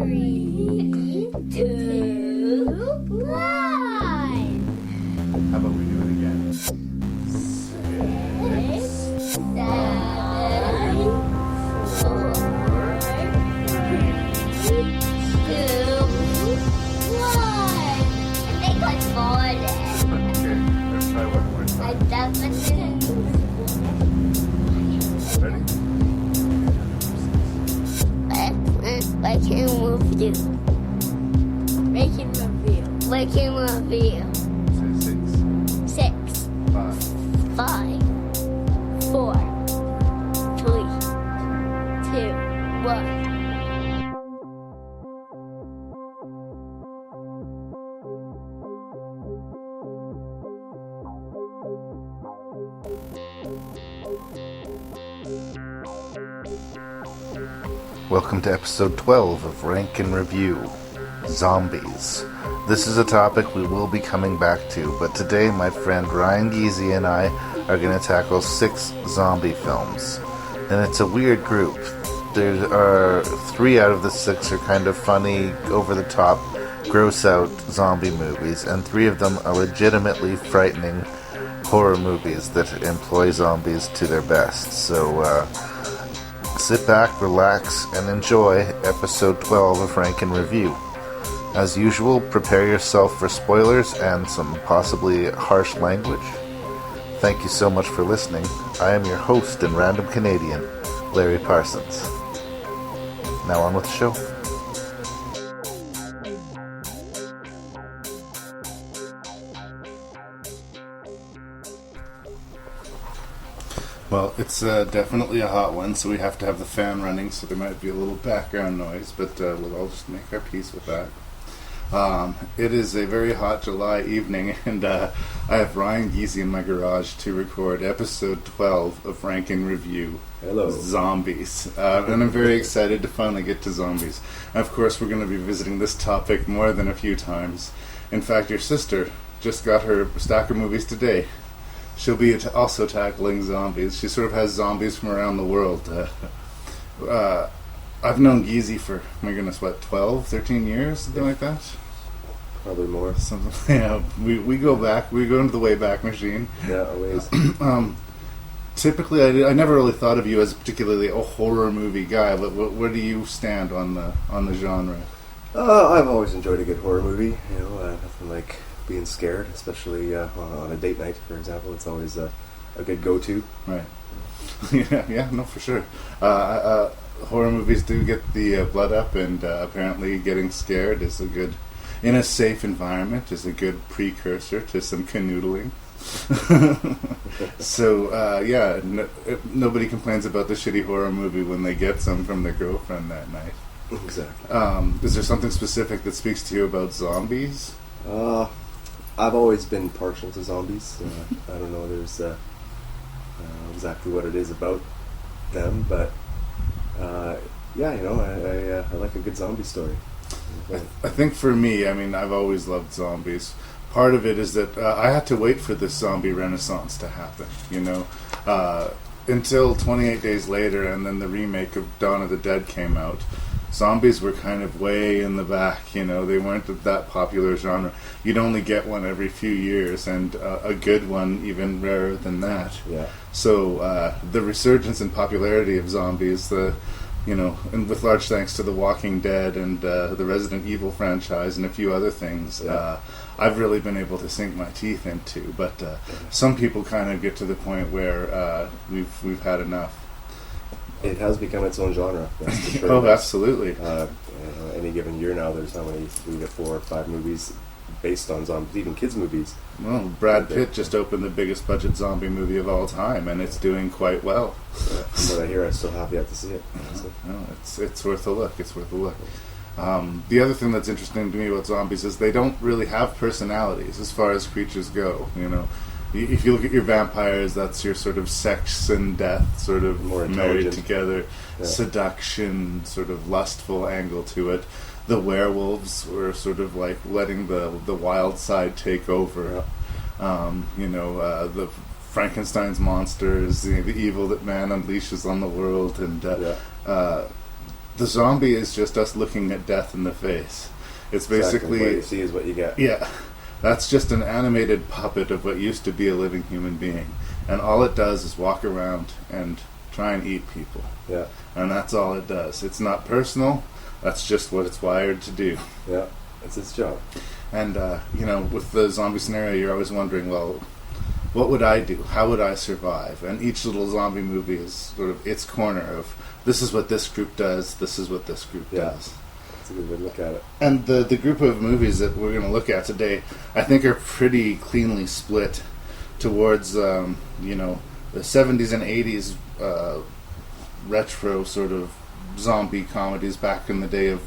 3, 2, 1. How about we do it again? 6, 7, 4, 3, 2, 1. I think I fought it. Okay, let's try one more I time. definitely Ready? I can move you. Making review. Making review. Say 6, 6, 5, 5, 4, 3, 2, 1. Welcome to episode 12 of Rank and Review, Zombies. This is a topic we will be coming back to, but today my friend Ryan Gesy and I are going to tackle 6 zombie films. And it's a weird group. There are 3 out of the 6 are kind of funny, over-the-top, gross-out zombie movies, and 3 of them are legitimately frightening horror movies that employ zombies to their best. So, sit back, relax, and enjoy episode 12 of Rank and Review. As usual, prepare yourself for spoilers and some possibly harsh language. Thank you so much for listening. I am your host and random Canadian, Larry Parsons. Now on with the show. Well, it's definitely a hot one, so we have to have the fan running, so there might be a little background noise, but we'll all just make our peace with that. It is a very hot July evening, and I have Ryan Gesy in my garage to record episode 12 of Rank and Review. Hello. Zombies. And I'm very excited to finally get to zombies. And of course, we're going to be visiting this topic more than a few times. In fact, your sister just got her stack of movies today. She'll be also tackling zombies. She sort of has zombies from around the world. I've known Gesy for, my goodness, 12, 13 years? Something like that? Probably more. Something, yeah, we go back. We go into the Wayback Machine. Yeah, always. Typically, I never really thought of you as particularly a horror movie guy, but where do you stand on the genre? I've always enjoyed a good horror movie. You know, nothing like being scared, especially on a date night, for example. It's always a good go-to. Right. yeah, no, for sure. Horror movies do get the blood up, and apparently getting scared is in a safe environment, is a good precursor to some canoodling. So, nobody complains about the shitty horror movie when they get some from their girlfriend that night. Exactly. Is there something specific that speaks to you about zombies? I've always been partial to zombies. I don't know there's exactly what it is about them, but I like a good zombie story. I think for me, I mean, I've always loved zombies. Part of it is that I had to wait for this zombie renaissance to happen, until 28 Days Later, and then the remake of Dawn of the Dead came out. Zombies were kind of way in the back, they weren't that popular genre. You'd only get one every few years, and a good one even rarer than that. Yeah. So the resurgence in popularity of zombies, and with large thanks to The Walking Dead and the Resident Evil franchise and a few other things, I've really been able to sink my teeth into. But some people kind of get to the point where we've had enough. It has become its own genre. That's for sure. Oh, absolutely. Any given year now, there's how many 3 to 4 or 5 movies based on zombies, even kids' movies. Well, Brad Pitt just opened the biggest budget zombie movie of all time, and it's doing quite well. From what I hear, I still have yet to see it. So. No, it's worth a look. It's worth a look. The other thing that's interesting to me about zombies is they don't really have personalities as far as creatures go. If you look at your vampires, that's your sort of sex and death, sort of more married together, seduction, sort of lustful angle to it. The werewolves were sort of like letting the wild side take over. The Frankenstein's monsters, the evil that man unleashes on the world, and the zombie is just us looking at death in the face. It's basically what you see is what you get. Yeah, that's just an animated puppet of what used to be a living human being, and all it does is walk around and try and eat people. Yeah. And that's all it does. It's not personal. That's just what it's wired to do. Yeah, that's its job. And with the zombie scenario, you're always wondering, well, what would I do? How would I survive? And each little zombie movie is sort of its corner of, this is what this group does, this is what this group does. That's a good way to look at it. And the group of movies that we're going to look at today, I think are pretty cleanly split towards, the 70s and 80s retro sort of zombie comedies back in the day of,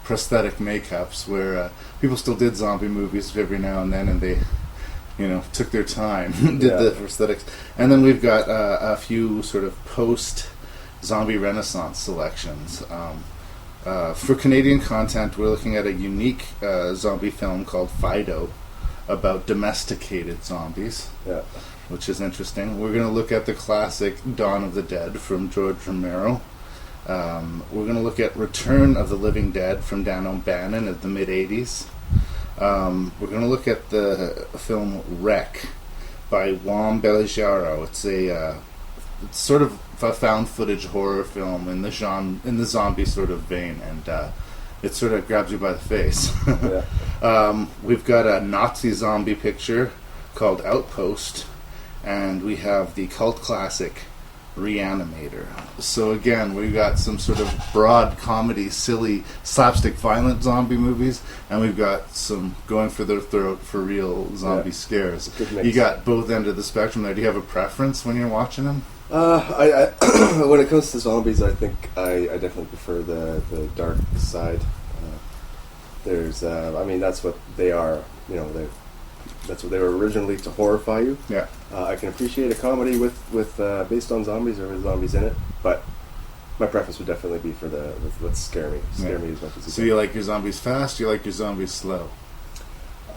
prosthetic makeups, where people still did zombie movies every now and then, and they took their time, did the prosthetics. And then we've got a few sort of post-zombie renaissance selections. For Canadian content, we're looking at a unique zombie film called Fido, about domesticated zombies, which is interesting. We're going to look at the classic Dawn of the Dead from George Romero. We're going to look at Return of the Living Dead from Dan O'Bannon of the mid-'80s. We're going to look at the film Wreck by Juan Beligiaro. It's sort of a found footage horror film in the zombie sort of vein, and it sort of grabs you by the face. We've got a Nazi zombie picture called Outpost, and we have the cult classic ReAnimator. So again, we've got some sort of broad comedy, silly, slapstick, violent zombie movies, and we've got some going for their throat for real zombie scares. You got both ends of the spectrum there. Do you have a preference when you're watching them? I when it comes to zombies, I think I definitely prefer the dark side. That's what they are. That's what they were originally, to horrify you. Yeah. I can appreciate a comedy with based on zombies or with zombies in it, but my preference would definitely be for let's scare me as much as you can. So you like your zombies fast? You like your zombies slow?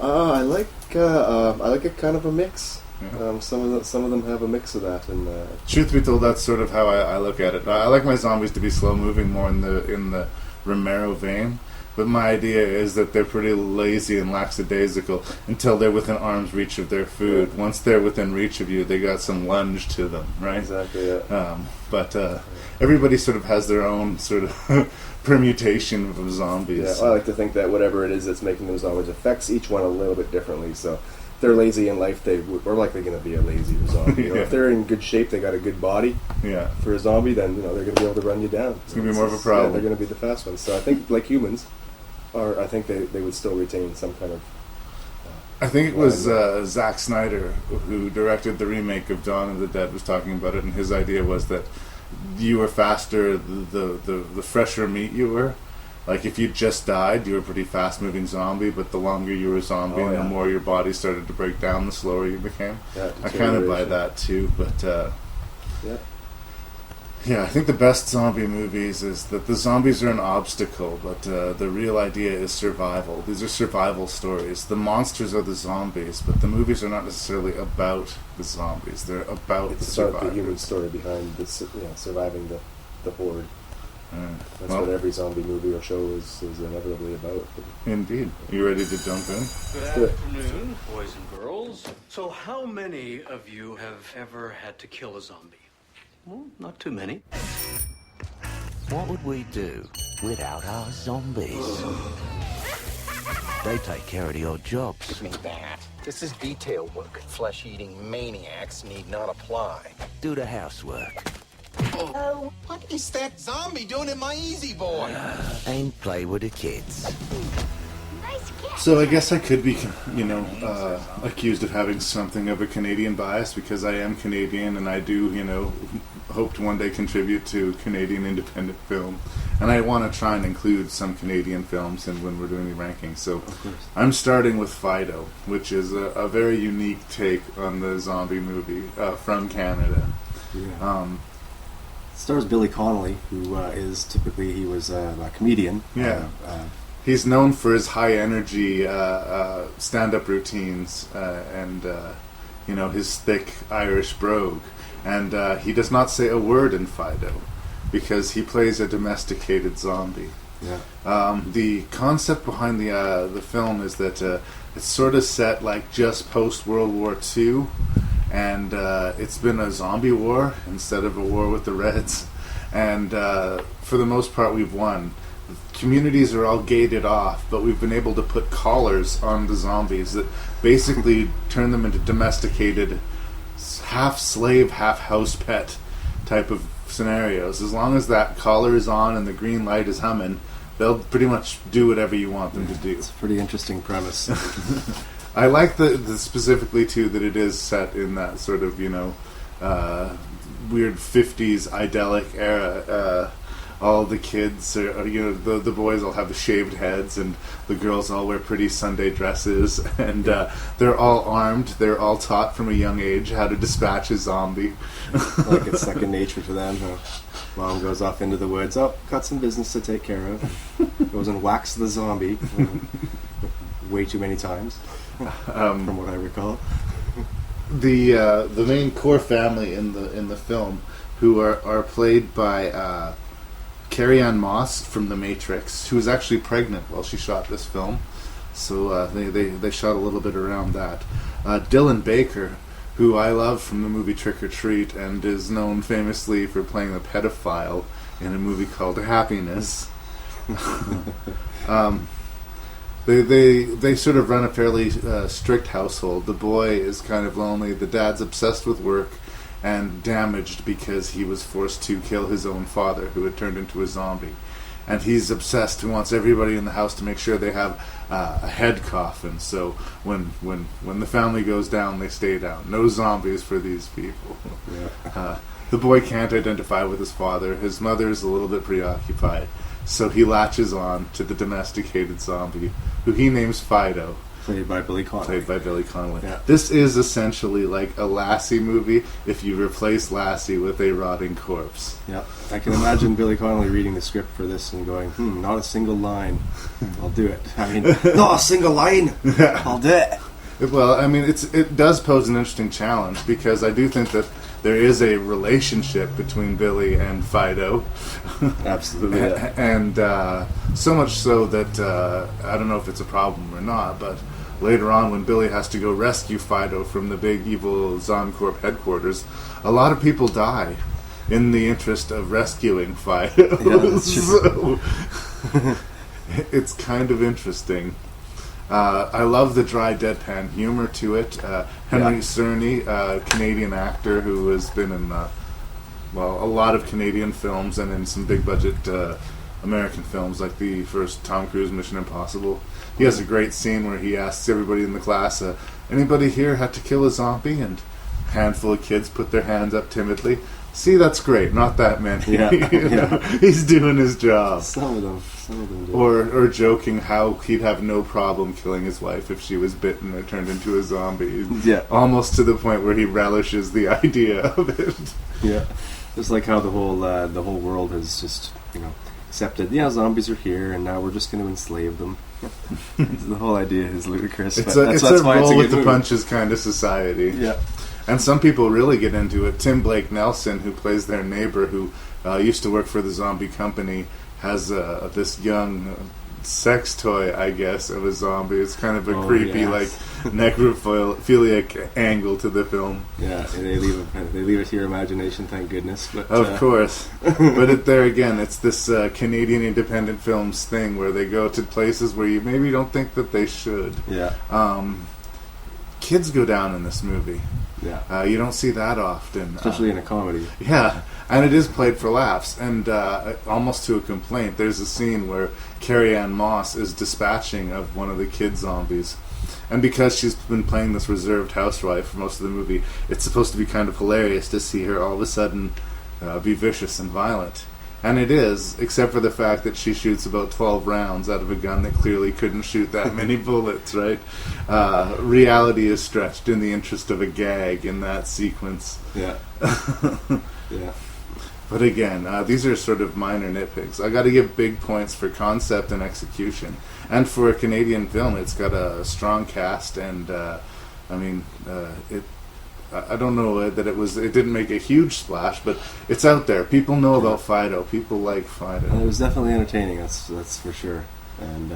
I like it kind of a mix. Yeah. Some of them have a mix of that, and truth be told, that's sort of how I look at it. I like my zombies to be slow moving, more in the Romero vein. But my idea is that they're pretty lazy and lackadaisical until they're within arm's reach of their food. Yeah. Once they're within reach of you, they got some lunge to them, right? Exactly. Yeah. But everybody sort of has their own sort of permutation of zombies. Yeah, well, I like to think that whatever it is that's making them zombies affects each one a little bit differently. So if they're lazy in life, they're likely going to be a lazy zombie. Yeah. If they're in good shape, they got a good body. Yeah. For a zombie, then they're going to be able to run you down. It's going to be more of a problem. Yeah, they're going to be the fast ones. So I think, like humans, I think they would still retain some kind of... I think it was Zack Snyder who directed the remake of Dawn of the Dead was talking about it, and his idea was that you were faster the fresher meat you were. Like, if you just died, you were a pretty fast-moving zombie, but the longer you were a zombie and the more your body started to break down, the slower you became. Yeah, I kind of buy that, too, but... Yeah, I think the best zombie movies is that the zombies are an obstacle, but the real idea is survival. These are survival stories. The monsters are the zombies, but the movies are not necessarily about the zombies. They're about the survivors. It's about the human story behind surviving the horde. That's what every zombie movie or show is inevitably about. Indeed. You ready to jump in? Good afternoon, boys and girls. So how many of you have ever had to kill a zombie? Well, not too many. What would we do without our zombies? They take care of the odd jobs. Give me that. This is detail work. Flesh-eating maniacs need not apply. Do the housework. Oh, what is that zombie doing in my Easy Boy? And play with the kids. So I guess I could be, accused of having something of a Canadian bias because I am Canadian and I do, hope to one day contribute to Canadian independent film. And I want to try and include some Canadian films when we're doing the rankings. So I'm starting with Fido, which is a very unique take on the zombie movie from Canada. Yeah. Stars Billy Connolly, who is typically, he was a comedian. Yeah. He's known for his high energy stand-up routines and his thick Irish brogue. And he does not say a word in Fido. because he plays a domesticated zombie. Yeah. The concept behind the film is that it's sort of set like just post World War II, and it's been a zombie war instead of a war with the Reds. And for the most part, we've won. Communities are all gated off, but we've been able to put collars on the zombies that basically turn them into domesticated, half slave, half house pet type of scenarios. As long as that collar is on and the green light is humming, they'll pretty much do whatever you want them to do. It's a pretty interesting premise. I like the specifically too that it is set in that sort of weird 50s idyllic era. All the kids are, the boys all have shaved heads, and the girls all wear pretty Sunday dresses, and they're all armed. They're all taught from a young age how to dispatch a zombie. Like it's second nature to them. Mom goes off into the woods. Oh, got some business to take care of. Goes and whacks the zombie way too many times, from what I recall. The main core family in the film, who are played by Carrie-Anne Moss from The Matrix, who was actually pregnant while she shot this film, so they shot a little bit around that. Dylan Baker, who I love from the movie Trick or Treat, and is known famously for playing the pedophile in a movie called Happiness. They sort of run a fairly strict household. The boy is kind of lonely. The dad's obsessed with work and damaged because he was forced to kill his own father, who had turned into a zombie. And he's obsessed and wants everybody in the house to make sure they have a head coffin. So when the family goes down, they stay down. No zombies for these people. Yeah. The boy can't identify with his father. His mother's a little bit preoccupied. So he latches on to the domesticated zombie, who he names Fido. Played by Billy Connolly. Yeah. This is essentially like a Lassie movie if you replace Lassie with a rotting corpse. Yeah, I can imagine Billy Connolly reading the script for this and going, not a single line. I'll do it. I mean, not a single line. I'll do it. Well, I mean, it does pose an interesting challenge, because I do think that there is a relationship between Billy and Fido. Absolutely. Yeah. And so much so that I don't know if it's a problem or not, but later on when Billy has to go rescue Fido from the big evil Zomcorp headquarters, a lot of people die in the interest of rescuing Fido. Yeah, So it's kind of interesting. I love the dry deadpan humor to it. Henry Cerny, a Canadian actor who has been in a lot of Canadian films and in some big budget American films, like the first Tom Cruise Mission Impossible. He has a great scene where he asks everybody in the class, anybody here had to kill a zombie? And a handful of kids put their hands up timidly. See, that's great. Not that many. Yeah. He's doing his job. Some of them do. Or joking how he'd have no problem killing his wife if she was bitten or turned into a zombie. Yeah. Almost to the point where he relishes the idea of it. Yeah. Just like how the whole world has just, accepted, zombies are here and now we're just going to enslave them. The whole idea is ludicrous. It's that's a why roll a with good the movie. punches kind of society. Yeah. And some people really get into it. Tim Blake Nelson, who plays their neighbor, who used to work for the zombie company, has this young sex toy, I guess, of a zombie. It's kind of a creepy, necrophiliac angle to the film. Yeah, and they leave it to your imagination, thank goodness. But Of course. But there again, it's this Canadian independent films thing where they go to places where you maybe don't think that they should. Yeah. Kids go down in this movie. Yeah. You don't see that often. Especially in a comedy. Yeah, and it is played for laughs, and almost to a complaint. There's a scene where Carrie-Anne Moss is dispatching of one of the kid zombies, and because she's been playing this reserved housewife for most of the movie, it's supposed to be kind of hilarious to see her all of a sudden be vicious and violent. And it is, except for the fact that she shoots about 12 rounds out of a gun that clearly couldn't shoot that many bullets, right? Reality is stretched in the interest of a gag in that sequence. Yeah. Yeah. But again, these are sort of minor nitpicks. I got to give big points for concept and execution. And for a Canadian film, it's got a strong cast, and I don't know that it didn't make a huge splash, but it's out there. People know about Fido. People like Fido. It was definitely entertaining. That's for sure. And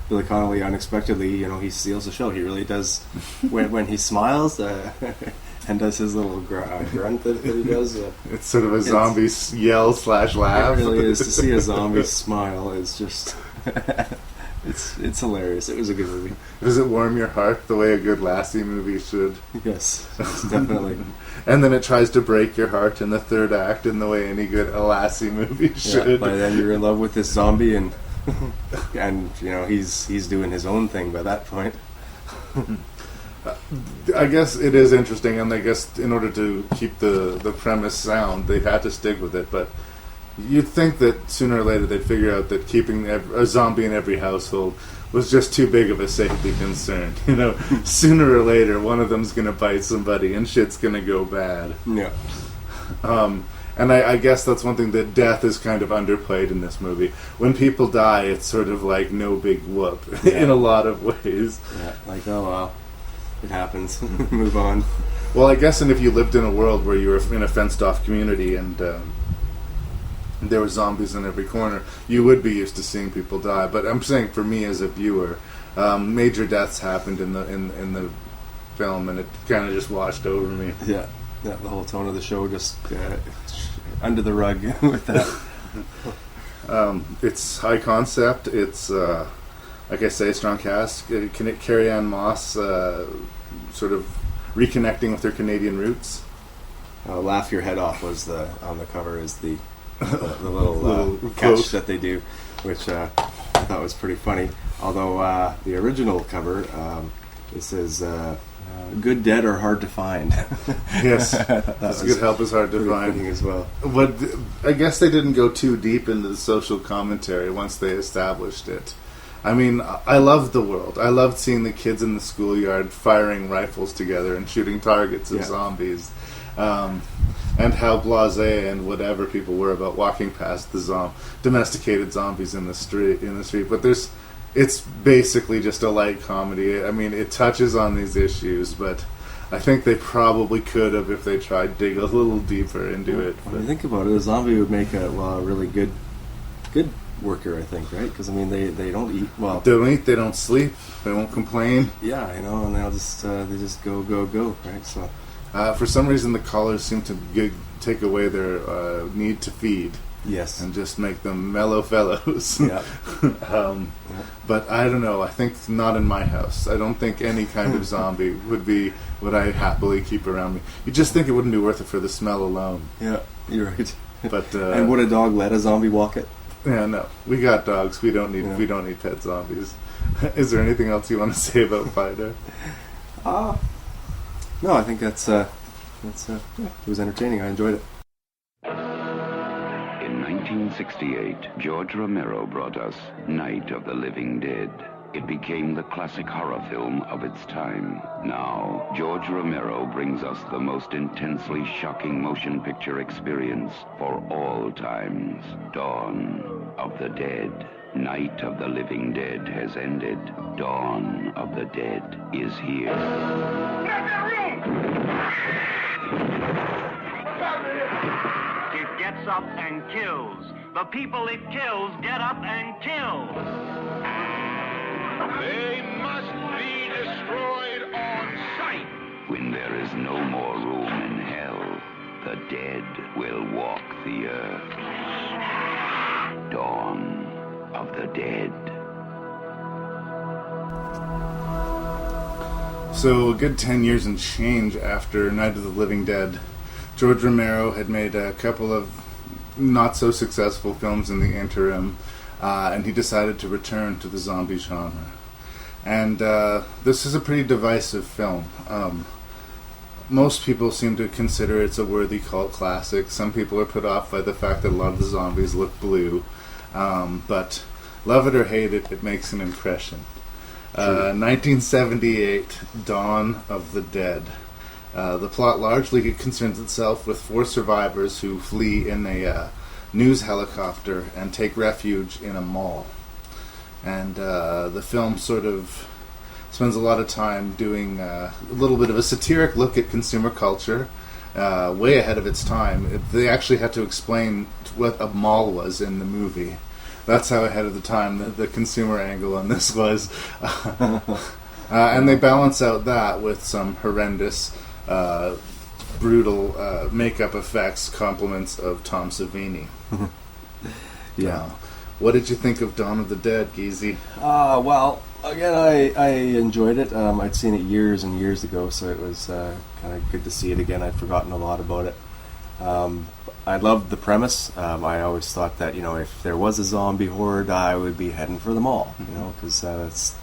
Billy Connolly unexpectedly, he steals the show. He really does. when he smiles and does his little grunt that he does. It's sort of a zombie yell / laugh. It really is. To see a zombie smile is just. It's hilarious. It was a good movie. Does it warm your heart the way a good Lassie movie should? Yes, definitely. And then it tries to break your heart in the third act in the way any good Lassie movie should. Yeah, by then you're in love with this zombie, and he's doing his own thing by that point. I guess it is interesting, and I guess in order to keep the premise sound, they've had to stick with it, but you'd think that sooner or later they'd figure out that keeping a zombie in every household was just too big of a safety concern. Sooner or later one of them's going to bite somebody and shit's going to go bad. Yeah. And I guess that's one thing, that death is kind of underplayed in this movie. When people die, it's sort of like no big whoop in a lot of ways. Yeah, like, oh well, it happens. Move on. Well, I guess, and if you lived in a world where you were in a fenced-off community and there were zombies in every corner, you would be used to seeing people die. But I'm saying, for me as a viewer, major deaths happened in the film, and it kind of just washed over me. Yeah, the whole tone of the show just under the rug with that. It's high concept. It's like I say, strong cast. Carrie-Anne Moss sort of reconnecting with her Canadian roots. Laugh Your Head Off was on the cover is the little catch that they do, which I thought was pretty funny. Although the original cover, it says "Good Dead are hard to find." Yes, that's good help is hard to find as well. But I guess they didn't go too deep into the social commentary once they established it. I mean, I loved the world. I loved seeing the kids in the schoolyard firing rifles together and shooting targets at zombies. And how blasé and whatever people were about walking past the domesticated zombies in the street. But it's basically just a light comedy. I mean, it touches on these issues, but I think they probably could have, if they tried, dig a little deeper into it. When you think about it, a zombie would make a really good worker, I think, right? Because I mean, they don't eat. Well, they don't eat. They don't sleep. They won't complain. Yeah, and they'll just they just go, right? So. For some reason, the collars seem to take away their need to feed. Yes. And just make them mellow fellows. Yeah. But I don't know. I think not in my house. I don't think any kind of zombie would I happily keep around me. You just think it wouldn't be worth it for the smell alone. Yeah, you're right. But and would a dog let a zombie walk it? Yeah, no. We got dogs. We don't need pet zombies. Is there anything else you want to say about Fido? No, I think it was entertaining. I enjoyed it. In 1968, George Romero brought us Night of the Living Dead. It became the classic horror film of its time. Now, George Romero brings us the most intensely shocking motion picture experience for all times. Dawn of the Dead. Night of the Living Dead has ended. Dawn of the Dead is here. It gets up and kills. The people it kills get up and kill. They must be destroyed on sight. When there is no more room in hell, the dead will walk the earth. Dawn of the Dead. So a good 10 years and change after Night of the Living Dead, George Romero had made a couple of not so successful films in the interim, and he decided to return to the zombie genre. And this is a pretty divisive film. Most people seem to consider it's a worthy cult classic. Some people are put off by the fact that a lot of the zombies look blue. But love it or hate it, it makes an impression. 1978, Dawn of the Dead. The plot largely concerns itself with 4 survivors who flee in a news helicopter and take refuge in a mall. And the film sort of spends a lot of time doing a little bit of a satiric look at consumer culture, way ahead of its time. They actually had to explain what a mall was in the movie. That's how ahead of the time the consumer angle on this was. And they balance out that with some horrendous, brutal makeup effects, compliments of Tom Savini. Yeah. What did you think of Dawn of the Dead, Gesy? Well, again, I enjoyed it. I'd seen it years and years ago, so it was kind of good to see it again. I'd forgotten a lot about it. I loved the premise. I always thought that, if there was a zombie horde, I would be heading for the mall, because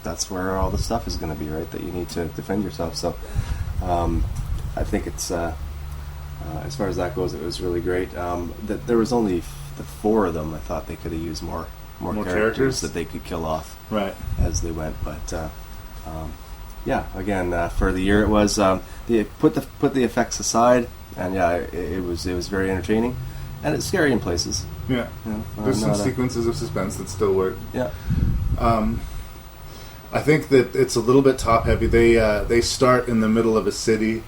that's where all the stuff is going to be, right? That you need to defend yourself. So I think it's, as far as that goes, it was really great. That there was only the 4 of them. I thought they could have used more characters that they could kill off as they went. But yeah, again, for the year it was. They put the effects aside, and it was very entertaining, and it's scary in places. Yeah, there's some sequences of suspense that still work. Yeah. I think that it's a little bit top heavy. They start in the middle of a city.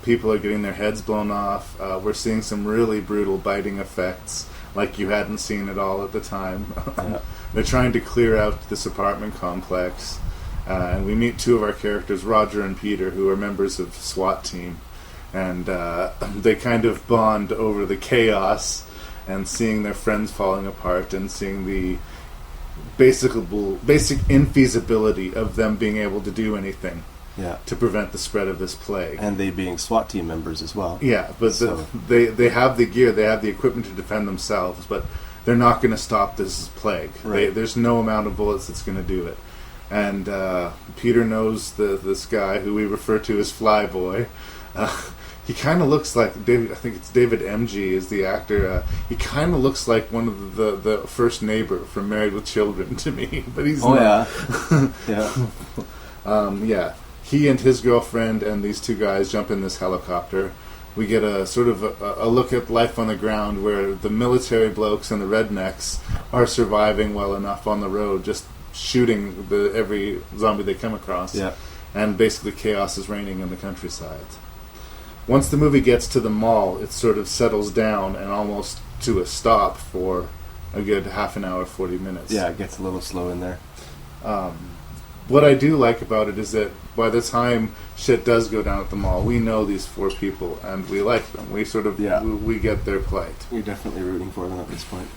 People are getting their heads blown off. We're seeing some really brutal biting effects like you hadn't seen at all at the time. They're trying to clear out this apartment complex. And we meet 2 of our characters, Roger and Peter, who are members of SWAT team. And they kind of bond over the chaos and seeing their friends falling apart and seeing the basic infeasibility of them being able to do anything to prevent the spread of this plague. And they being SWAT team members as well. Yeah, but they have the gear, they have the equipment to defend themselves, but they're not going to stop this plague. Right. There's no amount of bullets that's going to do it. And Peter knows this guy who we refer to as Flyboy. He kind of looks like David. I think it's David M.G. is the actor. He kind of looks like one of the first neighbor from Married with Children to me, but he's not. Yeah. He and his girlfriend and these 2 guys jump in this helicopter. We get a sort of a look at life on the ground where the military blokes and the rednecks are surviving well enough on the road, just shooting every zombie they come across. Yeah. And basically chaos is reigning in the countryside. Once the movie gets to the mall, it sort of settles down and almost to a stop for a good half an hour, 40 minutes. Yeah, it gets a little slow in there. What I do like about it is that by the time shit does go down at the mall, we know these 4 people and we like them. We sort of we get their plight. We're definitely rooting for them at this point.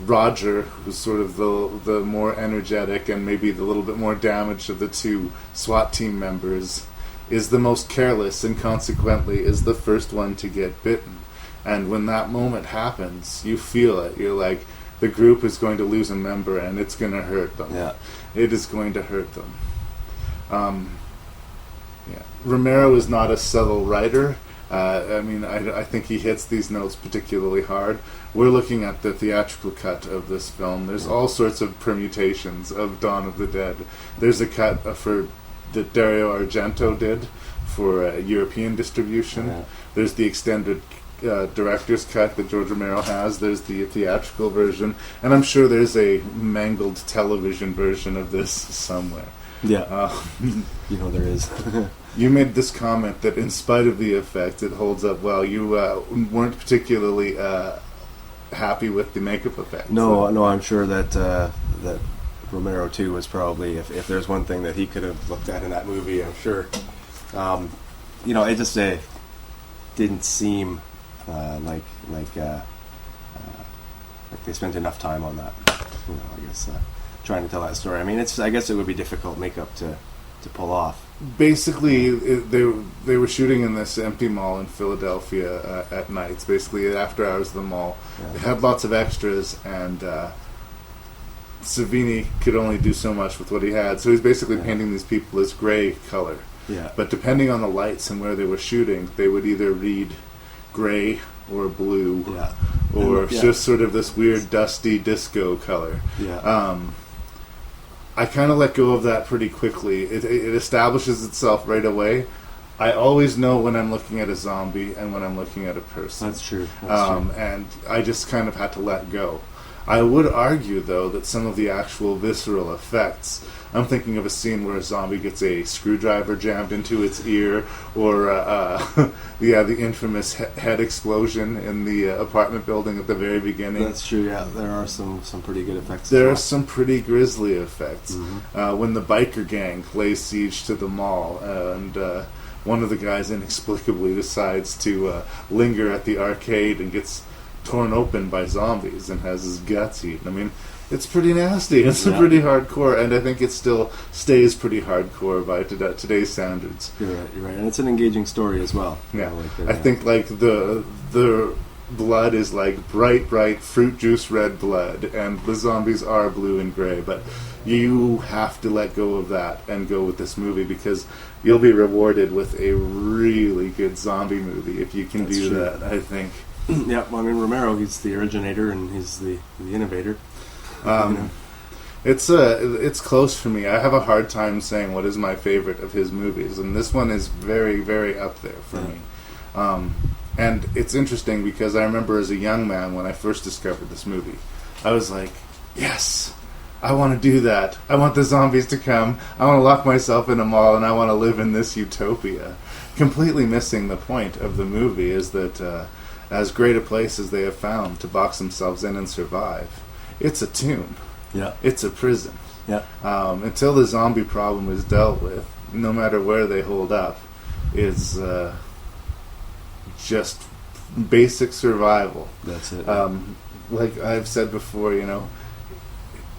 Roger, who's sort of the more energetic and maybe the little bit more damaged of the 2 SWAT team members, is the most careless and consequently is the first one to get bitten. And when that moment happens, you feel it. You're like, the group is going to lose a member and it's going to hurt them. Yeah. It is going to hurt them. Romero is not a subtle writer. I think he hits these notes particularly hard. We're looking at the theatrical cut of this film. There's all sorts of permutations of Dawn of the Dead. There's a cut that Dario Argento did for European distribution. Yeah. There's the extended director's cut that George Romero has. There's the theatrical version, and I'm sure there's a mangled television version of this somewhere. Yeah, there is. You made this comment that in spite of the effect, it holds up well. You weren't particularly happy with the makeup effect. No, I'm sure that Romero too was probably, if there's one thing that he could have looked at in that movie, I'm sure. It just didn't seem like they spent enough time on that. I guess trying to tell that story. I mean, I guess it would be difficult makeup to pull off. Basically, they were shooting in this empty mall in Philadelphia at nights, basically after hours of the mall. Yeah. They had lots of extras, and Savini could only do so much with what he had, so he's basically painting these people as gray color. Yeah. But depending on the lights and where they were shooting, they would either read gray or blue, or just sort of this weird dusty disco color. Yeah. I kind of let go of that pretty quickly. It establishes itself right away. I always know when I'm looking at a zombie and when I'm looking at a person. That's true. And I just kind of had to let go. I would argue, though, that some of the actual visceral effects, I'm thinking of a scene where a zombie gets a screwdriver jammed into its ear, or the infamous head explosion in the apartment building at the very beginning. That's true. Yeah, there are some pretty good effects. There are some pretty grisly effects. When the biker gang lays siege to the mall, and one of the guys inexplicably decides to linger at the arcade and gets torn open by zombies and has his guts eaten. I mean, it's pretty nasty. It's pretty hardcore, and I think it still stays pretty hardcore by today's standards. You're right, and it's an engaging story as well. Yeah, I think like the blood is like bright fruit juice red blood, and the zombies are blue and gray. But you have to let go of that and go with this movie, because you'll be rewarded with a really good zombie movie if you can do that, I think. Yeah, well, I mean, Romero, he's the originator and he's the innovator. It's close for me. I have a hard time saying what is my favorite of his movies, and this one is very, very up there for me. And it's interesting because I remember as a young man when I first discovered this movie, I was like, yes, I want to do that. I want the zombies to come. I want to lock myself in a mall and I want to live in this utopia. Completely missing the point of the movie is that as great a place as they have found to box themselves in and survive, it's a tomb. Yeah. It's a prison. Yeah. Until the zombie problem is dealt with, no matter where they hold up, is just basic survival. That's it. Like I've said before, you know,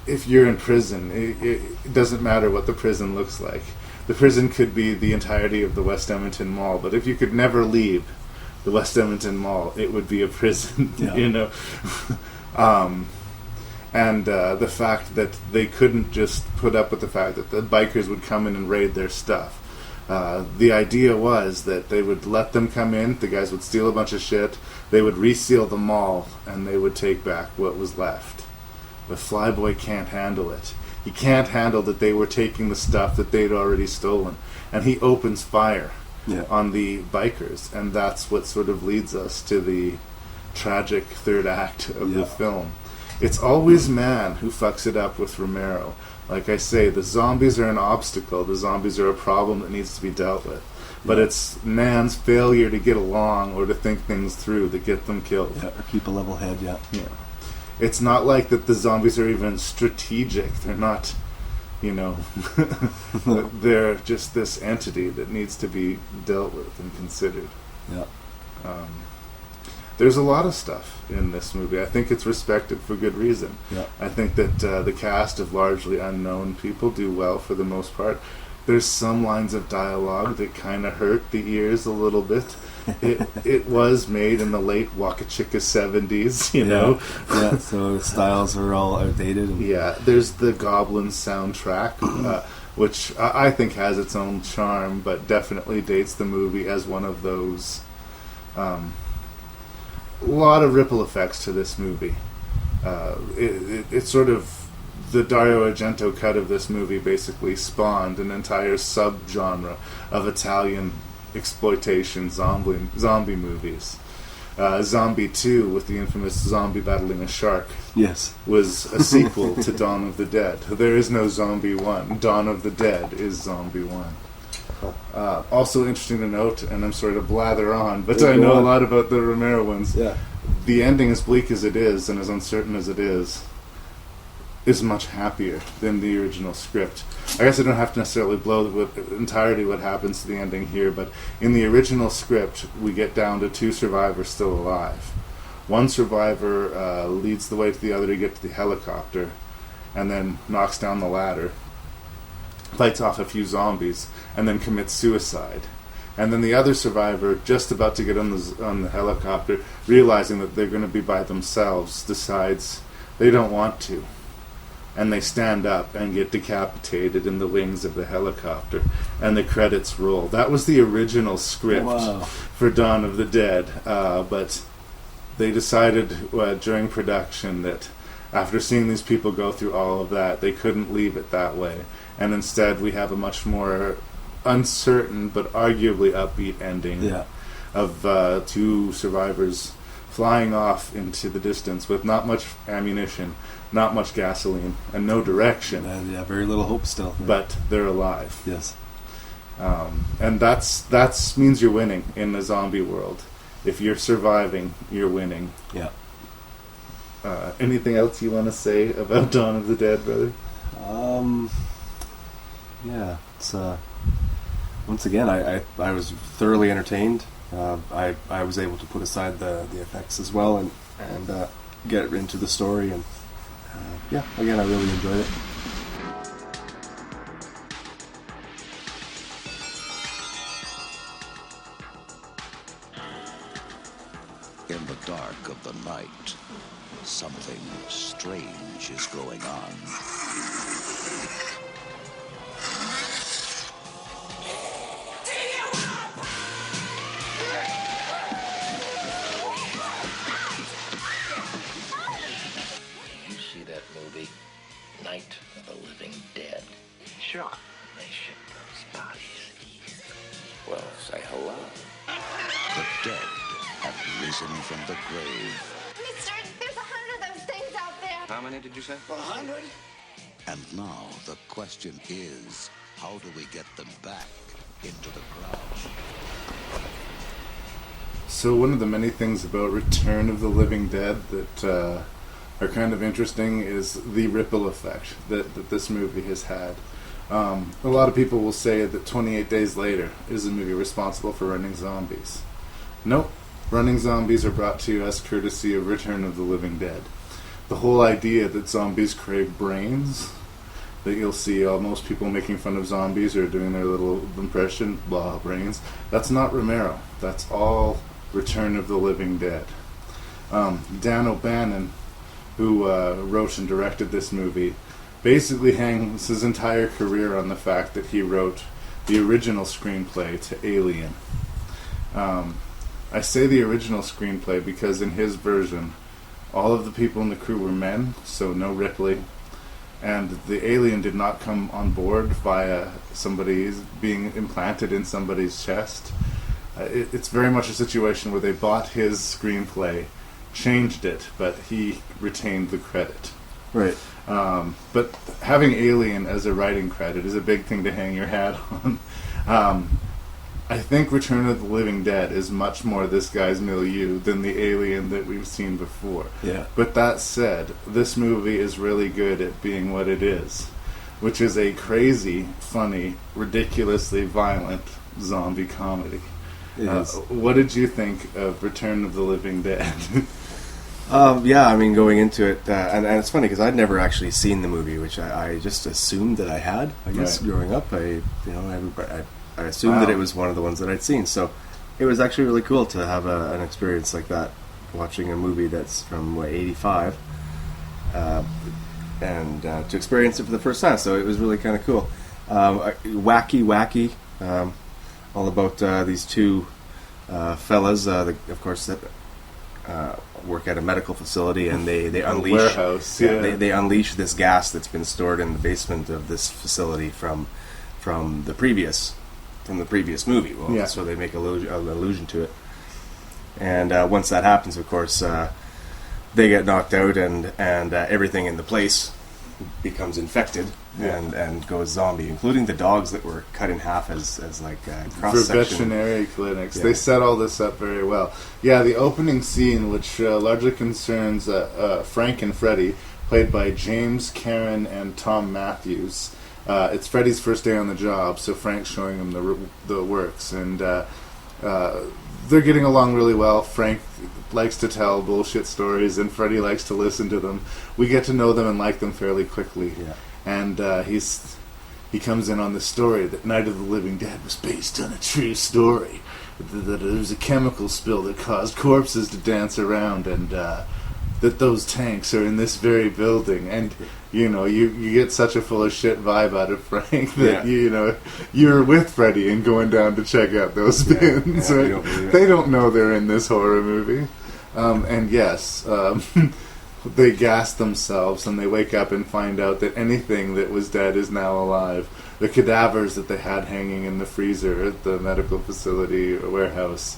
if you're in prison, it doesn't matter what the prison looks like. The prison could be the entirety of the West Edmonton Mall, but if you could never leave the West Edmonton Mall, it would be a prison, you know. And the fact that they couldn't just put up with the fact that the bikers would come in and raid their stuff. The idea was that they would let them come in, the guys would steal a bunch of shit, they would reseal the mall, and they would take back what was left. But Flyboy can't handle it. He can't handle that they were taking the stuff that they'd already stolen. And he opens fire on the bikers, and that's what sort of leads us to the tragic third act of the film. It's always man who fucks it up with Romero. Like I say, the zombies are an obstacle. The zombies are a problem that needs to be dealt with. But it's man's failure to get along or to think things through that get them killed. Yeah, or keep a level head, yeah. It's not like that the zombies are even strategic. They're not, you know, they're just this entity that needs to be dealt with and considered. Yeah. There's a lot of stuff in this movie. I think it's respected for good reason. Yeah. I think that the cast of largely unknown people do well for the most part. There's some lines of dialogue that kind of hurt the ears a little bit. It was made in the late Waka Chicka 70s, you know? Yeah, so the styles are all outdated. Yeah, there's the Goblin soundtrack, which I think has its own charm, but definitely dates the movie as one of those... a lot of ripple effects to this movie. It's sort of... The Dario Argento cut of this movie basically spawned an entire subgenre of Italian exploitation zombie movies. Zombie 2, with the infamous zombie battling a shark, was a sequel to Dawn of the Dead. There is no Zombie 1. Dawn of the Dead is Zombie 1. Also interesting to note, and I'm sorry to blather on, but I know a lot about the Romero ones. Yeah. The ending, as bleak as it is, and as uncertain as it is much happier than the original script. I guess I don't have to necessarily blow with entirety what happens to the ending here, but in the original script, we get down to 2 survivors still alive. One survivor leads the way to the other to get to the helicopter, and then knocks down the ladder, fights off a few zombies, and then commits suicide. And then the other survivor, just about to get on the helicopter, realizing that they're going to be by themselves, decides they don't want to. And they stand up and get decapitated in the wings of the helicopter, and the credits roll. That was the original script for Dawn of the Dead, but they decided during production that after seeing these people go through all of that, they couldn't leave it that way, and instead we have a much more uncertain but arguably upbeat ending of 2 survivors flying off into the distance with not much ammunition, not much gasoline, and no direction. Yeah, very little hope still. But they're alive. Yes. And that's means you're winning in the zombie world. If you're surviving, you're winning. Yeah. Anything else you want to say about Dawn of the Dead, brother? Yeah, it's once again, I was thoroughly entertained. I was able to put aside the effects as well and get into the story, and yeah, again, I really enjoyed it. In the dark of the night, something strange is going on. You see that movie, Night of the Living Dead? Sure. They ship those bodies here. Well, say hello. The dead have risen from the grave. Mister, there's 100 of those things out there. How many did you say? 100? And now the question is, how do we get them back into the crowd? So one of the many things about Return of the Living Dead that are kind of interesting is the ripple effect that this movie has had. A lot of people will say that 28 Days Later is a movie responsible for running zombies. Nope. Running zombies are brought to us courtesy of Return of the Living Dead. The whole idea that zombies crave brains, that you'll see most people making fun of zombies or doing their little impression, blah, brains, that's not Romero. That's all Return of the Living Dead. Dan O'Bannon, who wrote and directed this movie, basically hangs his entire career on the fact that he wrote the original screenplay to Alien. I say the original screenplay because in his version, all of the people in the crew were men, so no Ripley, and the alien did not come on board via somebody being implanted in somebody's chest. It's very much a situation where they bought his screenplay, changed it, but he retained the credit. Right. But having Alien as a writing credit is a big thing to hang your hat on. I think Return of the Living Dead is much more this guy's milieu than the Alien that we've seen before. Yeah. But that said, this movie is really good at being what it is, which is a crazy, funny, ridiculously violent zombie comedy. It is. What did you think of Return of the Living Dead? Yeah, I mean, going into it, and it's funny because I'd never actually seen the movie, which I just assumed that I had. I guess growing up, I assumed that it was one of the ones that I'd seen. So it was actually really cool to have an experience like that, watching a movie that's from '85, and to experience it for the first time. So it was really kind of cool, wacky, all about these two fellas, of course, that work at a medical facility, and they unleash warehouse. Yeah. They unleash this gas that's been stored in the basement of this facility from the previous movie. Well, yeah. So they make an allusion to it, and once that happens, of course, they get knocked out, and everything in the place becomes infected and goes zombie, including the dogs that were cut in half as like cross section. For veterinary clinics. Yeah. They set all this up very well. Yeah, the opening scene, which largely concerns Frank and Freddy, played by James, Karen, and Tom Matthews. It's Freddy's first day on the job, so Frank's showing him the works, and they're getting along really well. Frank likes to tell bullshit stories, and Freddy likes to listen to them. We get to know them and like them fairly quickly. Yeah. And he comes in on the story that Night of the Living Dead was based on a true story. That there was a chemical spill that caused corpses to dance around, and that those tanks are in this very building. And you get such a full of shit vibe out of Frank that you're with Freddy and going down to check out those bins. Right? They don't know they're in this horror movie. And yes, they gas themselves, and they wake up and find out that anything that was dead is now alive. The cadavers that they had hanging in the freezer at the medical facility or warehouse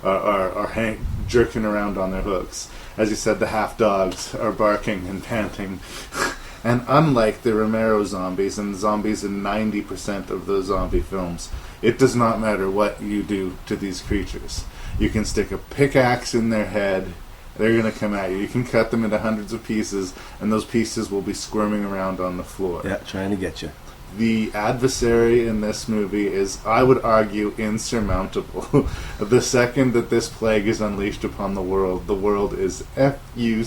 are jerking around on their hooks. As you said, the half dogs are barking and panting. And unlike the Romero zombies, and zombies in 90% of those zombie films, it does not matter what you do to these creatures. You can stick a pickaxe in their head, they're going to come at you. You can cut them into hundreds of pieces, and those pieces will be squirming around on the floor. Yeah, trying to get you. The adversary in this movie is, I would argue, insurmountable. The second that this plague is unleashed upon the world is Fucked. Yeah,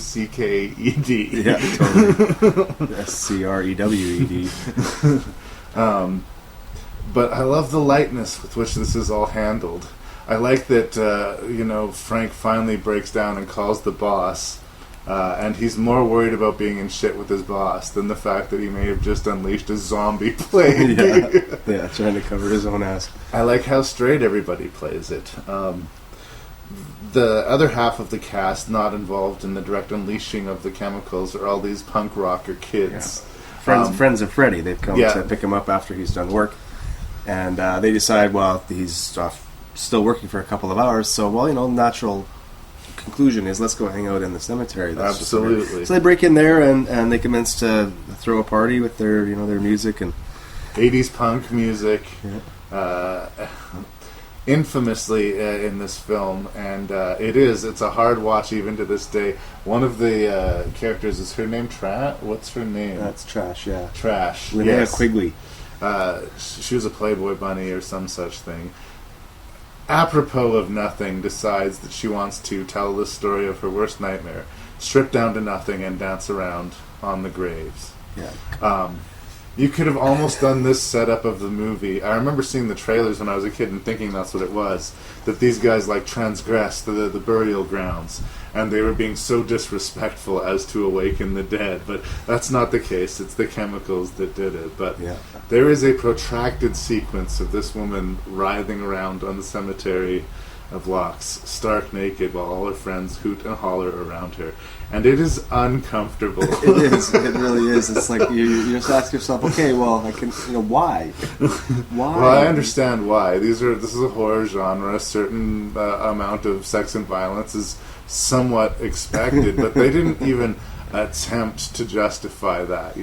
totally. SCREWED. But I love the lightness with which this is all handled. I like that, Frank finally breaks down and calls the boss, and he's more worried about being in shit with his boss than the fact that he may have just unleashed a zombie plague. Yeah, trying to cover his own ass. I like how straight everybody plays it. The other half of the cast not involved in the direct unleashing of the chemicals are all these punk rocker kids. Yeah. Friends of Freddy. They've come to pick him up after he's done work, and they decide, well, he's still working for a couple of hours, so, natural conclusion is, let's go hang out in the cemetery. That's absolutely. So they break in there, and they commence to throw a party with their music and 80s punk music. Yeah. Infamously in this film, and it's a hard watch even to this day. One of the characters, is her name what's her name? That's Trash, yeah. Trash, Linnea yes. Quigley. She was a Playboy bunny or some such thing. Apropos of nothing, decides that she wants to tell the story of her worst nightmare, strip down to nothing, and dance around on the graves. Yeah. You could have almost done this setup of the movie. I remember seeing the trailers when I was a kid and thinking that's what it was. That these guys transgressed the burial grounds, and they were being so disrespectful as to awaken the dead. But that's not the case. It's the chemicals that did it. But there is a protracted sequence of this woman writhing around on the cemetery of Locks, stark naked, while all her friends hoot and holler around her. And it is uncomfortable. It is. It really is. It's like you just ask yourself, okay, well, I can, why? Why? Well, I understand why. This is a horror genre. A certain amount of sex and violence is somewhat expected, but they didn't even attempt to justify that.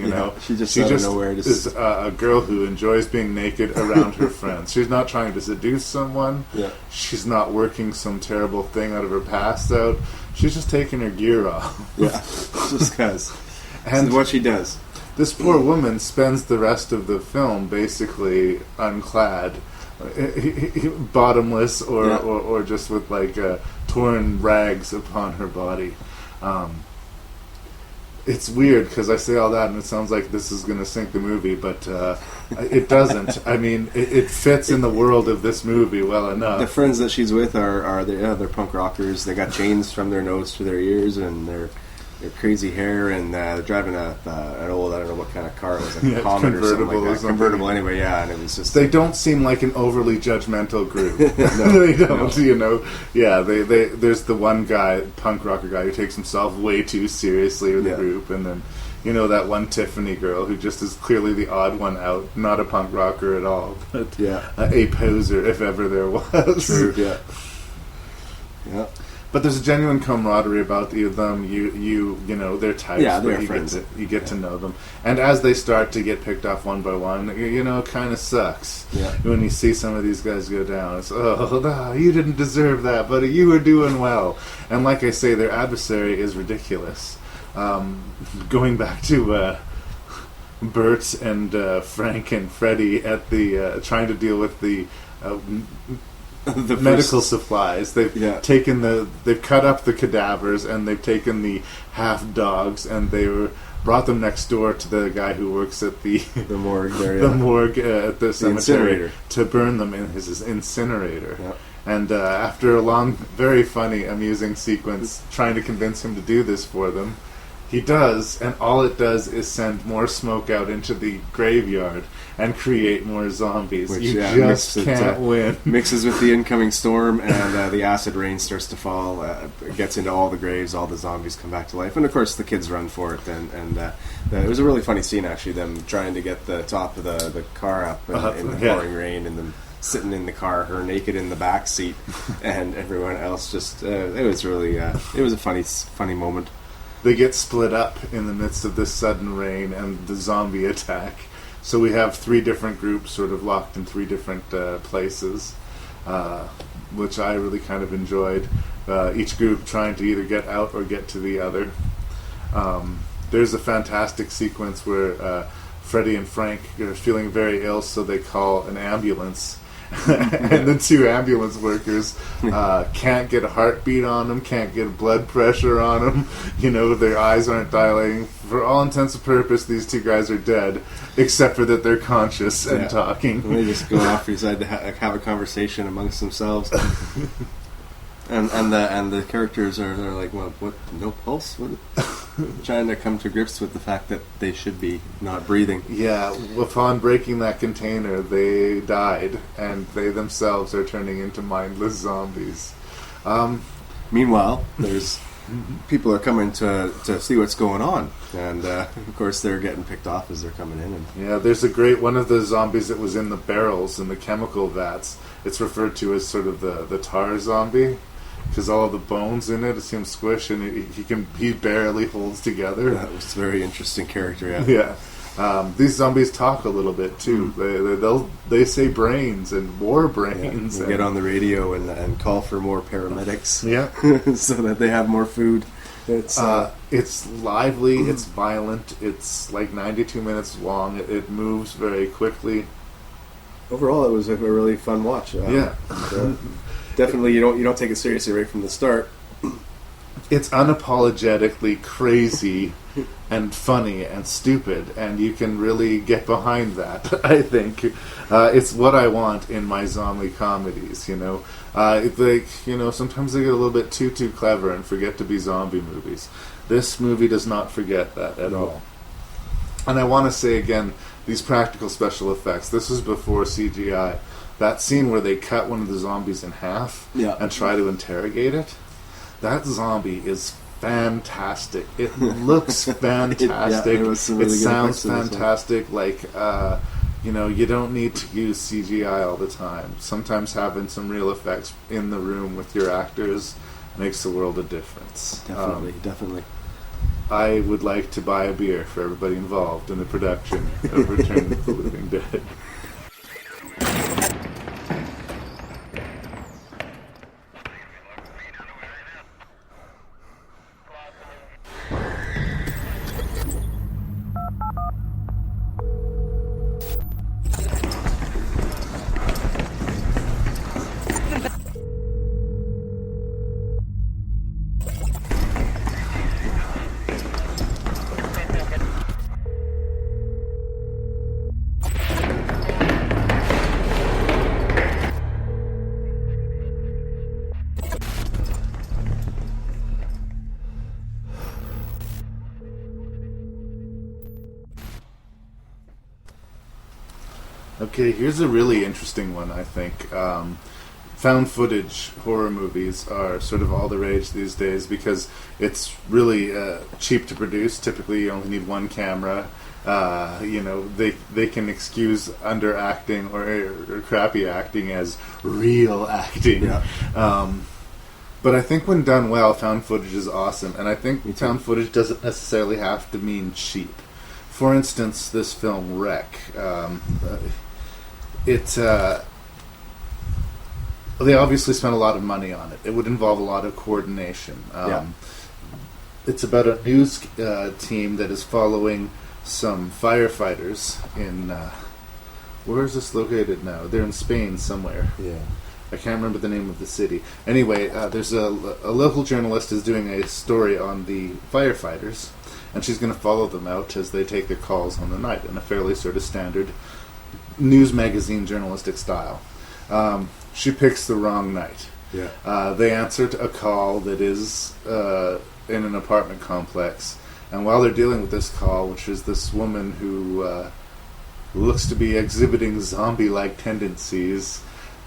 She just out of nowhere is a girl who enjoys being naked around her friends. She's not trying to seduce someone. Yeah. She's not working some terrible thing out of her past out. She's just taking her gear off. Yeah, just because. And what she does. This poor woman spends the rest of the film basically unclad, bottomless, or just with torn rags upon her body. It's weird because I say all that and it sounds like this is going to sink the movie, but it doesn't. I mean, it fits in the world of this movie well enough. The friends that she's with they're punk rockers. They got chains from their nose to their ears, and they're crazy hair, and they're driving an old, I don't know what kind of car it was, a Comet or something like that. Convertible anyway, yeah, and it was just... They don't seem like an overly judgmental group. No, they don't, Yeah, there's the one guy, punk rocker guy, who takes himself way too seriously with the group, and then, that one Tiffany girl who just is clearly the odd one out, not a punk rocker at all, but a poser, if ever there was. True, yeah. Yeah. But there's a genuine camaraderie about them. They're types. Yeah, they're friends. You get to know them, and as they start to get picked off one by one, it kind of sucks. Yeah. When you see some of these guys go down, it's no, you didn't deserve that, buddy. You were doing well. And like I say, their adversary is ridiculous. Going back to Bert and Frank and Freddy at the trying to deal with the medical supplies. They've they've cut up the cadavers, and they've taken the half dogs, and brought them next door to the guy who works at the morgue there, the morgue at the cemetery, incinerator, to burn them in his incinerator. Yeah. And after a long, very funny, amusing sequence trying to convince him to do this for them, he does, and all it does is send more smoke out into the graveyard and create more zombies. Which, you just can't win. Mixes with the incoming storm, and the acid rain starts to fall. It gets into all the graves, all the zombies come back to life. And, of course, the kids run for it. And it was a really funny scene, actually, them trying to get the top of the car up in the pouring rain, and them sitting in the car, her naked in the back seat, and everyone else just. It was really. It was a funny moment. They get split up in the midst of this sudden rain and the zombie attack. So we have 3 different groups sort of locked in 3 different places, which I really kind of enjoyed. Each group trying to either get out or get to the other. There's a fantastic sequence where Freddie and Frank are feeling very ill, so they call an ambulance. And the 2 ambulance workers can't get a heartbeat on them, can't get blood pressure on them. You know, their eyes aren't dilating. For all intents and purposes, these 2 guys are dead, except for that they're conscious and talking. And they just go off, decide to have a conversation amongst themselves. And the characters are like, well, what? No pulse? What? Trying to come to grips with the fact that they should be not breathing. Yeah, upon breaking that container, they died, and they themselves are turning into mindless zombies. Meanwhile, there's people are coming to see what's going on, and of course they're getting picked off as they're coming in. And yeah, there's a great one of the zombies that was in the barrels in the chemical vats. It's referred to as sort of the tar zombie. Because all of the bones in it seem squish, and he barely holds together. That was a very interesting character. Yeah. Yeah. These zombies talk a little bit too. They say brains and more brains. They get on the radio and call for more paramedics. Yeah. So that they have more food. It's lively. It's violent. It's like 92 minutes long. It moves very quickly. Overall, it was a really fun watch. Definitely, you don't take it seriously right from the start. It's unapologetically crazy and funny and stupid, and you can really get behind that. I think it's what I want in my zombie comedies. You know, sometimes they get a little bit too clever and forget to be zombie movies. This movie does not forget that at all. And I want to say again, these practical special effects. This was before CGI. That scene where they cut one of the zombies in half and try to interrogate it, that zombie is fantastic. It looks fantastic. It sounds fantastic. Like, you don't need to use CGI all the time. Sometimes having some real effects in the room with your actors makes a world of difference. Definitely. I would like to buy a beer for everybody involved in the production of Return of the Living Dead. Okay, here's a really interesting one, I think. Found footage horror movies are sort of all the rage these days because it's really cheap to produce. Typically, you only need 1 camera. They can excuse underacting or crappy acting as real acting. Yeah. But I think when done well, found footage is awesome. And I think found footage doesn't necessarily have to mean cheap. For instance, this film, Wreck. They obviously spent a lot of money on it. It would involve a lot of coordination. It's about a news team that is following some firefighters in... where is this located now? They're in Spain somewhere. Yeah. I can't remember the name of the city. Anyway, there's a local journalist is doing a story on the firefighters, and she's going to follow them out as they take their calls on the night in a fairly sort of standard news magazine journalistic style. She picks the wrong night. Yeah. They answer to a call that is in an apartment complex, and while they're dealing with this call, which is this woman who looks to be exhibiting zombie-like tendencies,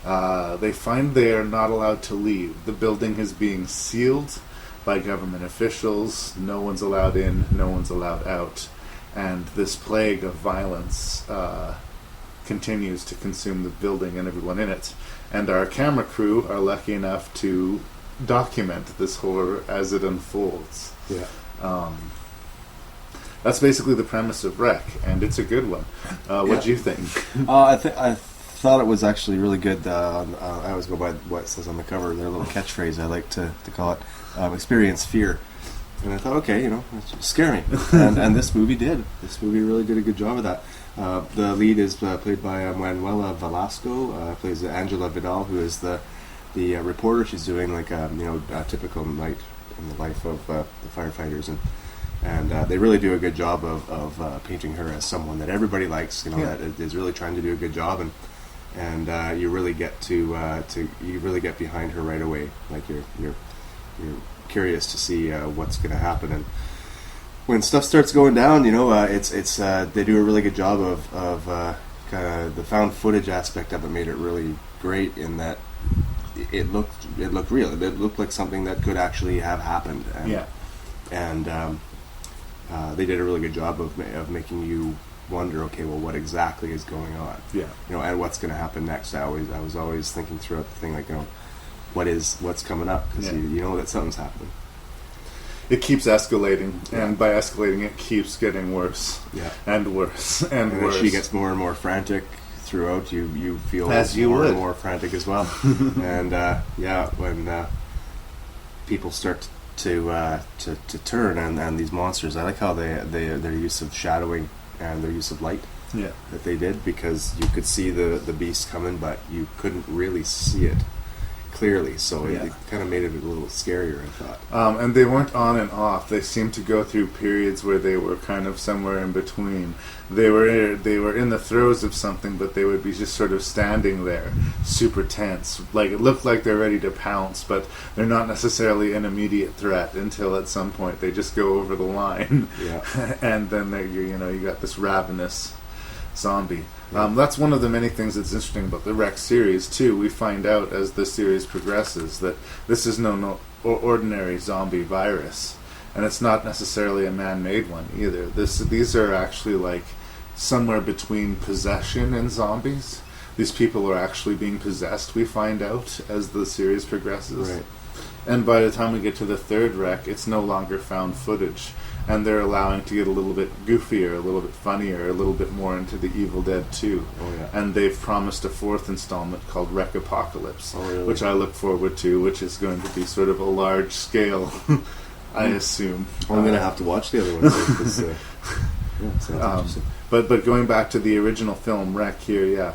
they find they are not allowed to leave. The building is being sealed by government officials. No one's allowed in, no one's allowed out. And this plague of violence continues to consume the building and everyone in it. And our camera crew are lucky enough to document this horror as it unfolds. Yeah. That's basically the premise of Rec, and it's a good one. What do you think? I thought it was actually really good. I always go by what it says on the cover, their little catchphrase, I like to call it, experience fear. And I thought, okay, scare me. and this movie did. This movie really did a good job of that. The lead is played by Manuela Velasco, plays Angela Vidal, who is the reporter. She's doing like a typical night in the life of the firefighters, and they really do a good job of painting her as someone that everybody likes. That is really trying to do a good job, and you really get you really get behind her right away. Like you're curious to see what's going to happen, and when stuff starts going down, it's they do a really good job of kind of the found footage aspect of it. Made it really great in that it looked real. It looked like something that could actually have happened. And they did a really good job of making you wonder, okay, well, what exactly is going on? And what's going to happen next. I was always thinking throughout the thing, like, what's coming up, because you know that something's happening. It keeps escalating, and by escalating, it keeps getting worse, and worse, and worse. As she gets more and more frantic throughout, you feel more and more frantic as well. And when people start to turn, and these monsters, I like how their use of shadowing and their use of light that they did, because you could see the beast coming, but you couldn't really see it clearly, so it kind of made it a little scarier, I thought. And they weren't on and off. They seemed to go through periods where they were kind of somewhere in between. They were in the throes of something, but they would be just sort of standing there, super tense. Like, it looked like they're ready to pounce, but they're not necessarily an immediate threat until at some point they just go over the line. And then you got this ravenous zombie. That's one of the many things that's interesting about the Rec series, too. We find out as the series progresses that this is no ordinary zombie virus, and it's not necessarily a man-made one either. These are actually like somewhere between possession and zombies. These people are actually being possessed, we find out, as the series progresses. Right. And by the time we get to the third Rec, it's no longer found footage. And they're allowing to get a little bit goofier, a little bit funnier, a little bit more into the Evil Dead 2. And they've promised a fourth installment called Rec Apocalypse, which I look forward to, which is going to be sort of a large scale, I assume. Well, I'm going to have to watch the other one. But going back to the original film, Rec here,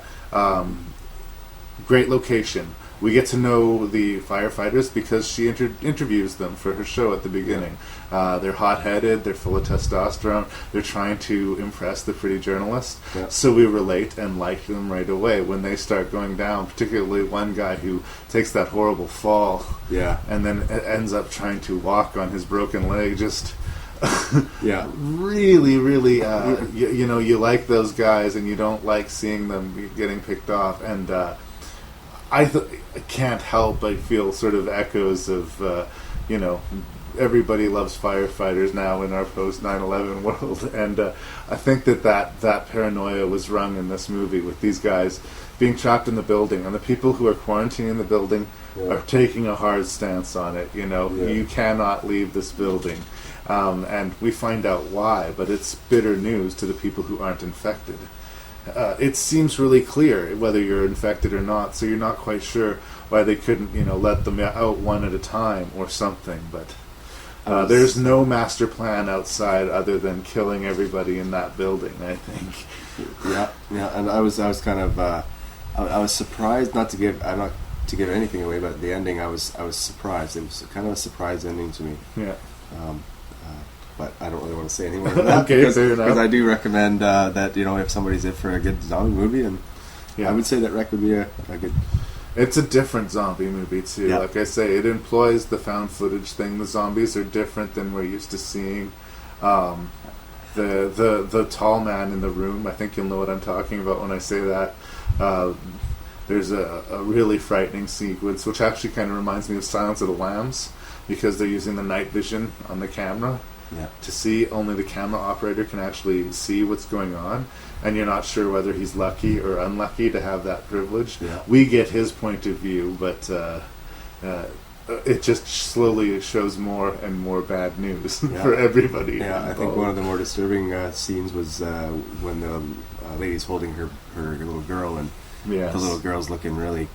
great location. We get to know the firefighters because she interviews them for her show at the beginning. They're hot-headed, they're full of testosterone, they're trying to impress the pretty journalist. So we relate and like them right away when they start going down, particularly one guy who takes that horrible fall and then ends up trying to walk on his broken leg. Just really, really, you like those guys and you don't like seeing them getting picked off. And I can't help but feel sort of echoes of, everybody loves firefighters now in our post 9/11 world, and I think that paranoia was rung in this movie with these guys being trapped in the building, and the people who are quarantining the building are taking a hard stance on it. You cannot leave this building, and we find out why, but it's bitter news to the people who aren't infected. It seems really clear whether you're infected or not, so you're not quite sure why they couldn't, let them out one at a time or something. But there's no master plan outside other than killing everybody in that building, I think. And I was kind of I was surprised, not to give anything away, but the ending I was surprised. It was kind of a surprise ending to me. But I don't really want to say any more about that because I do recommend that if somebody's in for a good zombie movie, and I would say that Rec would be a good. It's a different zombie movie too. Like I say, it employs the found footage thing. The zombies are different than we're used to seeing. The tall man in the room, I think you'll know what I'm talking about when I say that. There's a really frightening sequence, which actually kind of reminds me of Silence of the Lambs, because they're using the night vision on the camera. to see. Only the camera operator can actually see what's going on, and you're not sure whether he's lucky or unlucky to have that privilege. We get his point of view, but it just slowly shows more and more bad news for everybody. I think one of the more disturbing scenes was when the lady's holding her little girl, and the little girl's looking really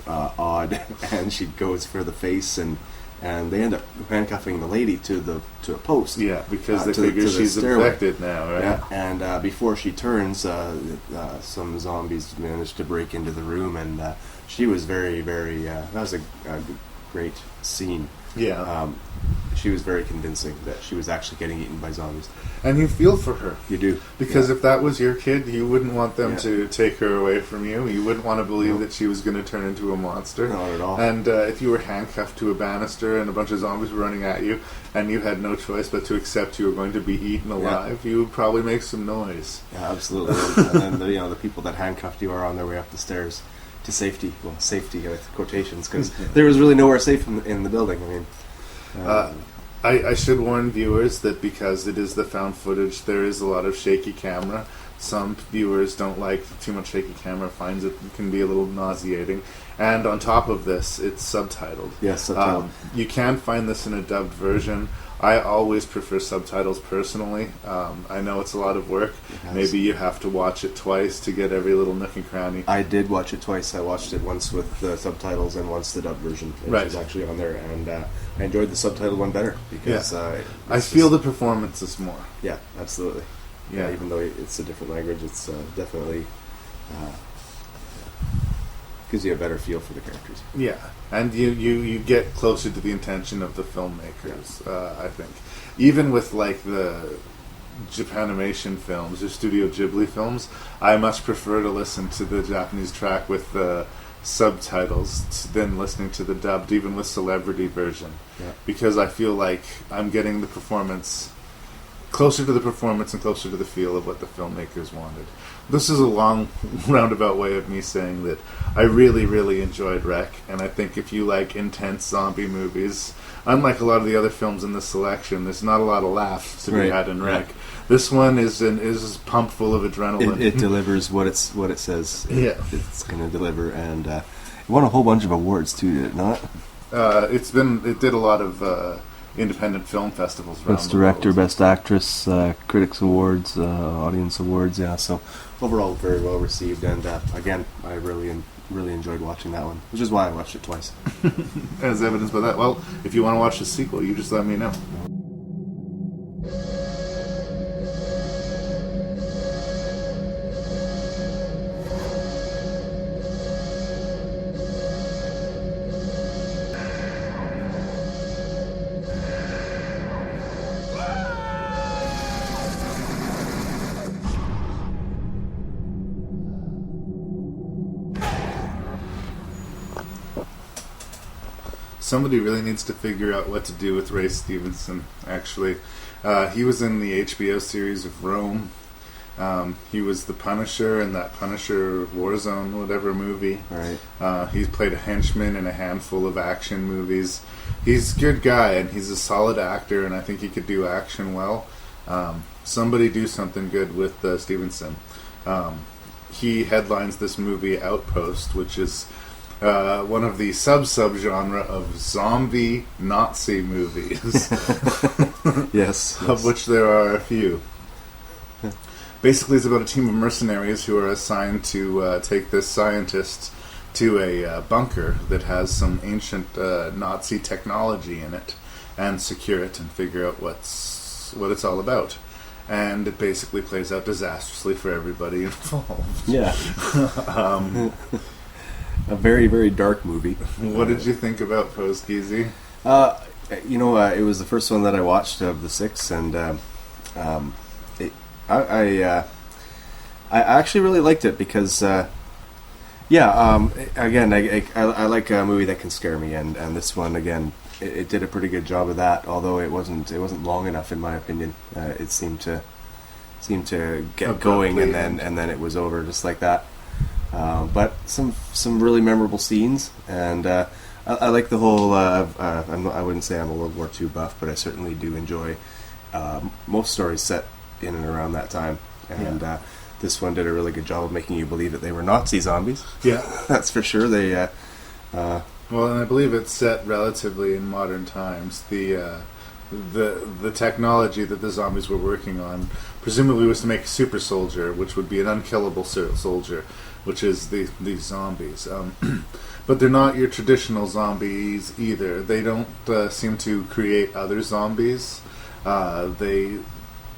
odd, and she goes for the face, and they end up handcuffing the lady to a post. Yeah, because they figure she's infected now, right? Yeah, and before she turns, some zombies managed to break into the room, and she was very, very. That was a great scene. Yeah. She was very convincing that she was actually getting eaten by zombies. And you feel for her. You do. Because if that was your kid, you wouldn't want them to take her away from you. You wouldn't want to believe that she was going to turn into a monster. Not at all. And if you were handcuffed to a banister and a bunch of zombies were running at you, and you had no choice but to accept you were going to be eaten alive, you would probably make some noise. Yeah, absolutely. And then the people that handcuffed you are on their way up the stairs to safety. Well, safety with quotations, because there was really nowhere safe in the building. I mean, I should warn viewers that because it is the found footage, there is a lot of shaky camera. Some viewers don't like too much shaky camera, finds it can be a little nauseating. And on top of this, it's subtitled. Yes, subtitled. You can find this in a dubbed version. I always prefer subtitles personally. I know it's a lot of work. Maybe you have to watch it twice to get every little nook and cranny. I did watch it twice. I watched it once with the subtitles and once the dubbed version, which is actually on there. And I enjoyed the subtitled one better because I feel the performances more. Yeah, absolutely. Yeah, even though it's a different language, it's definitely gives you a better feel for the characters. Yeah, and you get closer to the intention of the filmmakers, I think. Even with like the Japanimation films or Studio Ghibli films, I much prefer to listen to the Japanese track with the subtitles than listening to the dubbed, even with celebrity version. Because I feel like I'm getting the performance closer to the performance and closer to the feel of what the filmmakers wanted. This is a long, roundabout way of me saying that I really, really enjoyed REC, and I think if you like intense zombie movies, unlike a lot of the other films in this selection, there's not a lot of laughs to be had in REC. This one is pumped full of adrenaline. It delivers what it says. It's going to deliver, and it won a whole bunch of awards too, did it not? It did a lot of independent film festivals around Best Director, Best Actress, Critics Awards, Audience Awards, so overall very well received, and again, I really enjoyed watching that one, which is why I watched it twice. As evidenced by that. Well, if you want to watch the sequel, you just let me know. Somebody really needs to figure out what to do with Ray Stevenson, actually. He was in the HBO series of Rome. He was the Punisher in that Punisher Warzone, whatever movie. Right. He's played a henchman in a handful of action movies. He's a good guy, and he's a solid actor, and I think he could do action well. Somebody do something good with Stevenson. He headlines this movie Outpost, which is one of the sub-genre of zombie Nazi movies. Yes. Of which there are a few. Basically, it's about a team of mercenaries who are assigned to take this scientist to a bunker that has some ancient Nazi technology in it and secure it and figure out what it's all about. And it basically plays out disastrously for everybody involved. Yeah. A very, very dark movie. What did you think about Post, Gesy? It was the first one that I watched of the six, and I actually really liked it because, again, I like a movie that can scare me, and this one, again, it did a pretty good job of that. Although it wasn't long enough, in my opinion. It seemed to get going, and then it was over just like that. But some really memorable scenes, and I like the whole. I wouldn't say I'm a World War II buff, but I certainly do enjoy most stories set in and around that time, and this one did a really good job of making you believe that they were Nazi zombies. Yeah, that's for sure. They well, and I believe it's set relatively in modern times. The technology that the zombies were working on presumably was to make a super soldier, which would be an unkillable soldier, which is these zombies. But they're not your traditional zombies either. They don't seem to create other zombies. They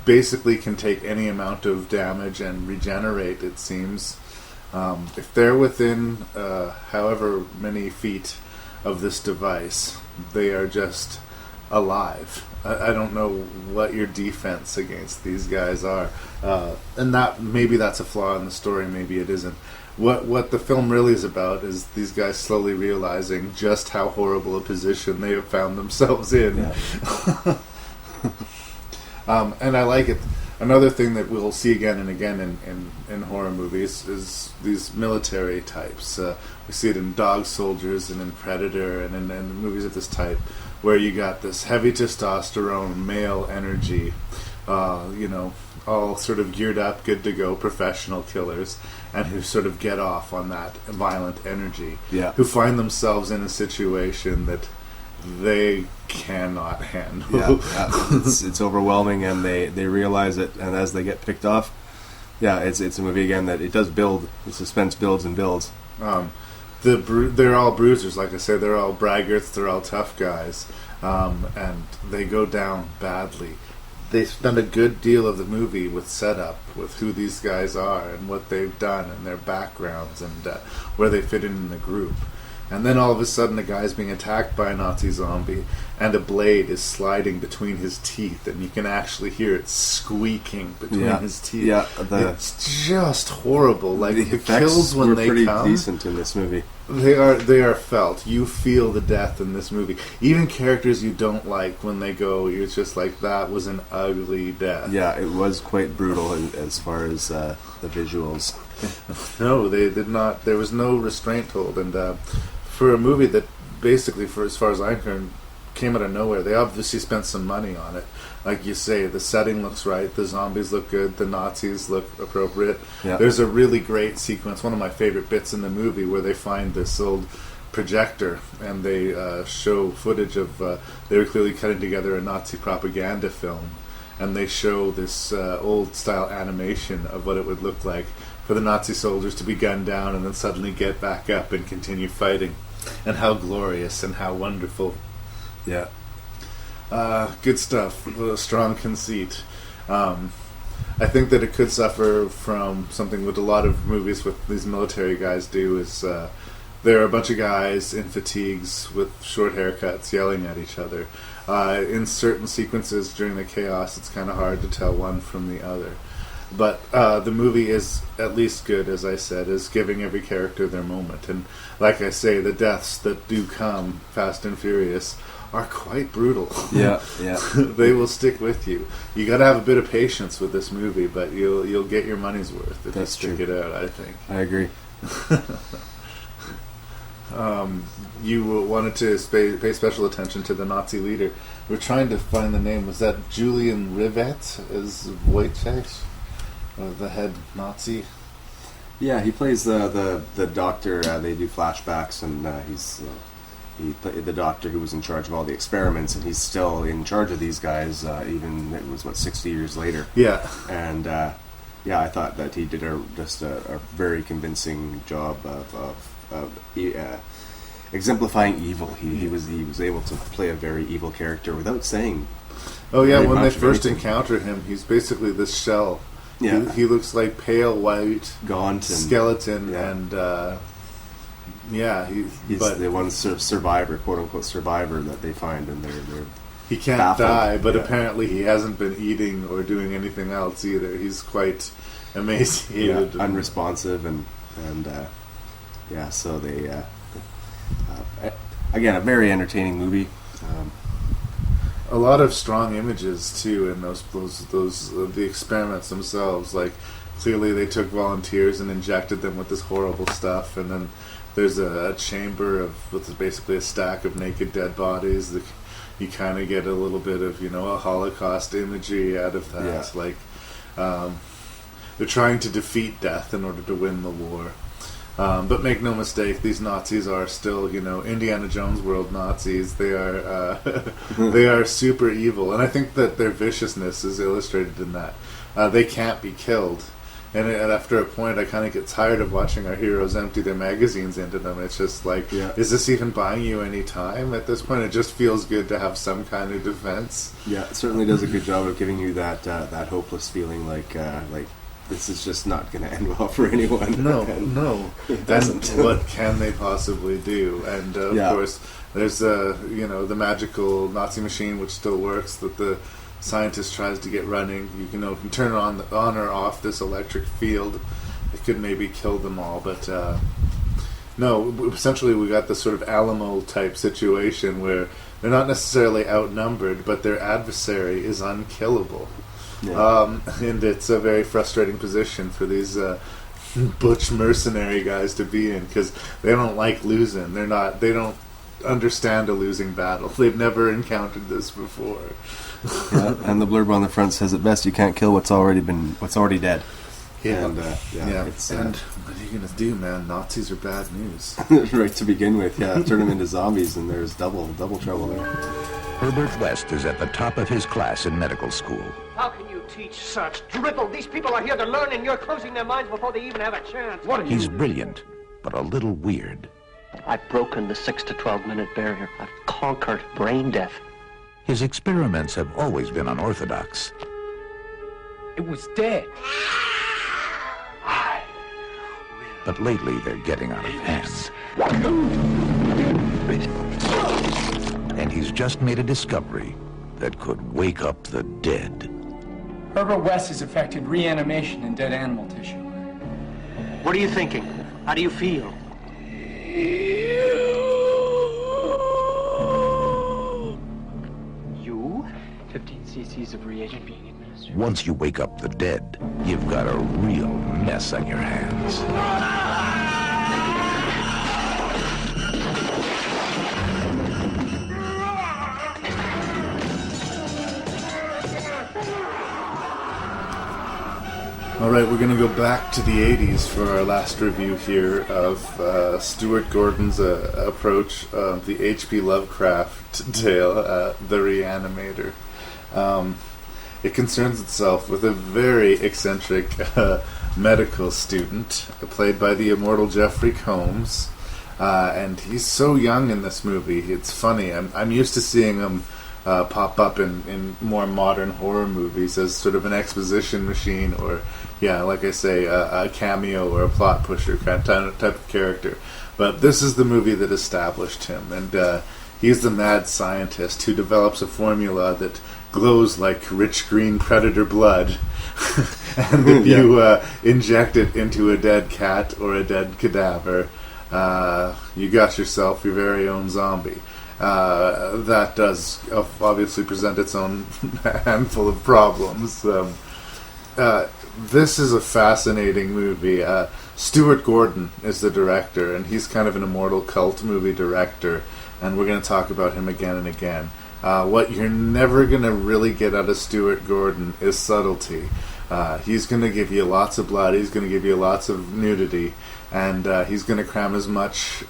basically can take any amount of damage and regenerate, it seems. If they're within however many feet of this device, they are just alive. I don't know what your defense against these guys are, and that maybe that's a flaw in the story, maybe it isn't. What the film really is about is these guys slowly realizing just how horrible a position they have found themselves in. Yeah. And I like it. Another thing that we'll see again and again in horror movies is these military types. We see it in Dog Soldiers and in Predator and in movies of this type, where you got this heavy testosterone, male energy, all sort of geared up, good to go, professional killers, and who sort of get off on that violent energy, who find themselves in a situation that they cannot handle. It's overwhelming, and they realize it, and as they get picked off, it's a movie again that it does build. The suspense builds and builds. They're all bruisers, like I say. They're all braggarts. They're all tough guys, and they go down badly. They spend a good deal of the movie with setup, with who these guys are and what they've done and their backgrounds and where they fit in the group. And then all of a sudden a guy's being attacked by a Nazi zombie and a blade is sliding between his teeth, and you can actually hear it squeaking between his teeth. It's just horrible. Like, the kills when they pretty come, decent in this movie. They are felt. You feel the death in this movie. Even characters you don't like, when they go, you're just like, that was an ugly death. Yeah, it was quite brutal as far as the visuals. No, they did not. There was no restraint hold, and for a movie that basically, for as far as I'm concerned, came out of nowhere, they obviously spent some money on it. Like you say, the setting looks right, the zombies look good, the Nazis look appropriate. There's a really great sequence, one of my favorite bits in the movie, where they find this old projector and they show footage of they were clearly cutting together a Nazi propaganda film, and they show this old style animation of what it would look like for the Nazi soldiers to be gunned down and then suddenly get back up and continue fighting, and how glorious and how wonderful. Good stuff. A strong conceit. I think that it could suffer from something that a lot of movies with these military guys do, is there are a bunch of guys in fatigues with short haircuts yelling at each other. In certain sequences during the chaos, it's kind of hard to tell one from the other. But the movie is at least good, as I said, is giving every character their moment. And like I say, the deaths that do come, Fast and Furious, are quite brutal. They will stick with you. You got to have a bit of patience with this movie, but you'll get your money's worth if you stick it out, I think. I agree. You wanted to pay special attention to the Nazi leader. We're trying to find the name. Was that Julian Rivet as Wojciech? The head Nazi? Yeah, he plays the doctor. They do flashbacks, and he's the doctor who was in charge of all the experiments, and he's still in charge of these guys, even it was 60 years later. And I thought that he did a very convincing job of exemplifying evil. He was able to play a very evil character without saying. Oh yeah, when they first encounter him, he's basically this shell. He looks like pale white, gaunt, skeleton, and he's the one survivor, quote unquote survivor, that they find, and they're he can't baffled. die, but apparently he hasn't been eating or doing anything else either. He's quite emaciated, unresponsive, and so they again, a very entertaining movie. A lot of strong images too in those the experiments themselves. Like, clearly they took volunteers and injected them with this horrible stuff, and then there's a chamber with basically a stack of naked dead bodies. you kind of get a little bit of, a Holocaust imagery out of that. Yeah. Like, they're trying to defeat death in order to win the war. But make no mistake, these Nazis are still, Indiana Jones world Nazis. They are they are super evil, and I think that their viciousness is illustrated in that. They can't be killed, and after a point, I kind of get tired of watching our heroes empty their magazines into them. It's just like, is this even buying you any time at this point? It just feels good to have some kind of defense. Yeah, it certainly does a good job of giving you that hopeless feeling, like this is just not going to end well for anyone. No. It doesn't. And what can they possibly do? And of course, there's the magical Nazi machine, which still works, that the scientist tries to get running. You can turn on or off this electric field. It could maybe kill them all, but no. Essentially, we got this sort of Alamo type situation where they're not necessarily outnumbered, but their adversary is unkillable. Yeah. And it's a very frustrating position for these butch mercenary guys to be in, because they don't like losing. They don't understand a losing battle. They've never encountered this before. And the blurb on the front says it best: you can't kill what's already dead. Yeah. And, and what are you gonna do, man? Nazis are bad news. Right to begin with, turn them into zombies, and there's double trouble there. Herbert West is at the top of his class in medical school. How can you teach such drivel? These people are here to learn, and you're closing their minds before they even have a chance. What are you? He's brilliant, but a little weird. I've broken the 6 to 12 minute barrier. I've conquered brain death. His experiments have always been unorthodox. It was dead. But lately they're getting out of hand. And he's just made a discovery that could wake up the dead. Herbert West has affected reanimation in dead animal tissue. What are you thinking? How do you feel? You? 15 cc's of reagent being administered. Once you wake up the dead, you've got a real mess on your hands. All right, we're going to go back to the 80s for our last review here of Stuart Gordon's approach of the H.P. Lovecraft tale, The ReAnimator. It concerns itself with a very eccentric medical student, played by the immortal Jeffrey Combs, and he's so young in this movie. It's funny. I'm used to seeing him pop up in more modern horror movies as sort of an exposition machine, or like I say, a cameo or a plot pusher type of character. But this is the movie that established him, and he's the mad scientist who develops a formula that glows like rich green predator blood, and if you inject it into a dead cat or a dead cadaver, you got yourself your very own zombie. That does obviously present its own handful of problems. This is a fascinating movie. Stuart Gordon is the director, and he's kind of an immortal cult movie director, and we're going to talk about him again and again. What you're never going to really get out of Stuart Gordon is subtlety. He's going to give you lots of blood, he's going to give you lots of nudity, and he's going to cram as much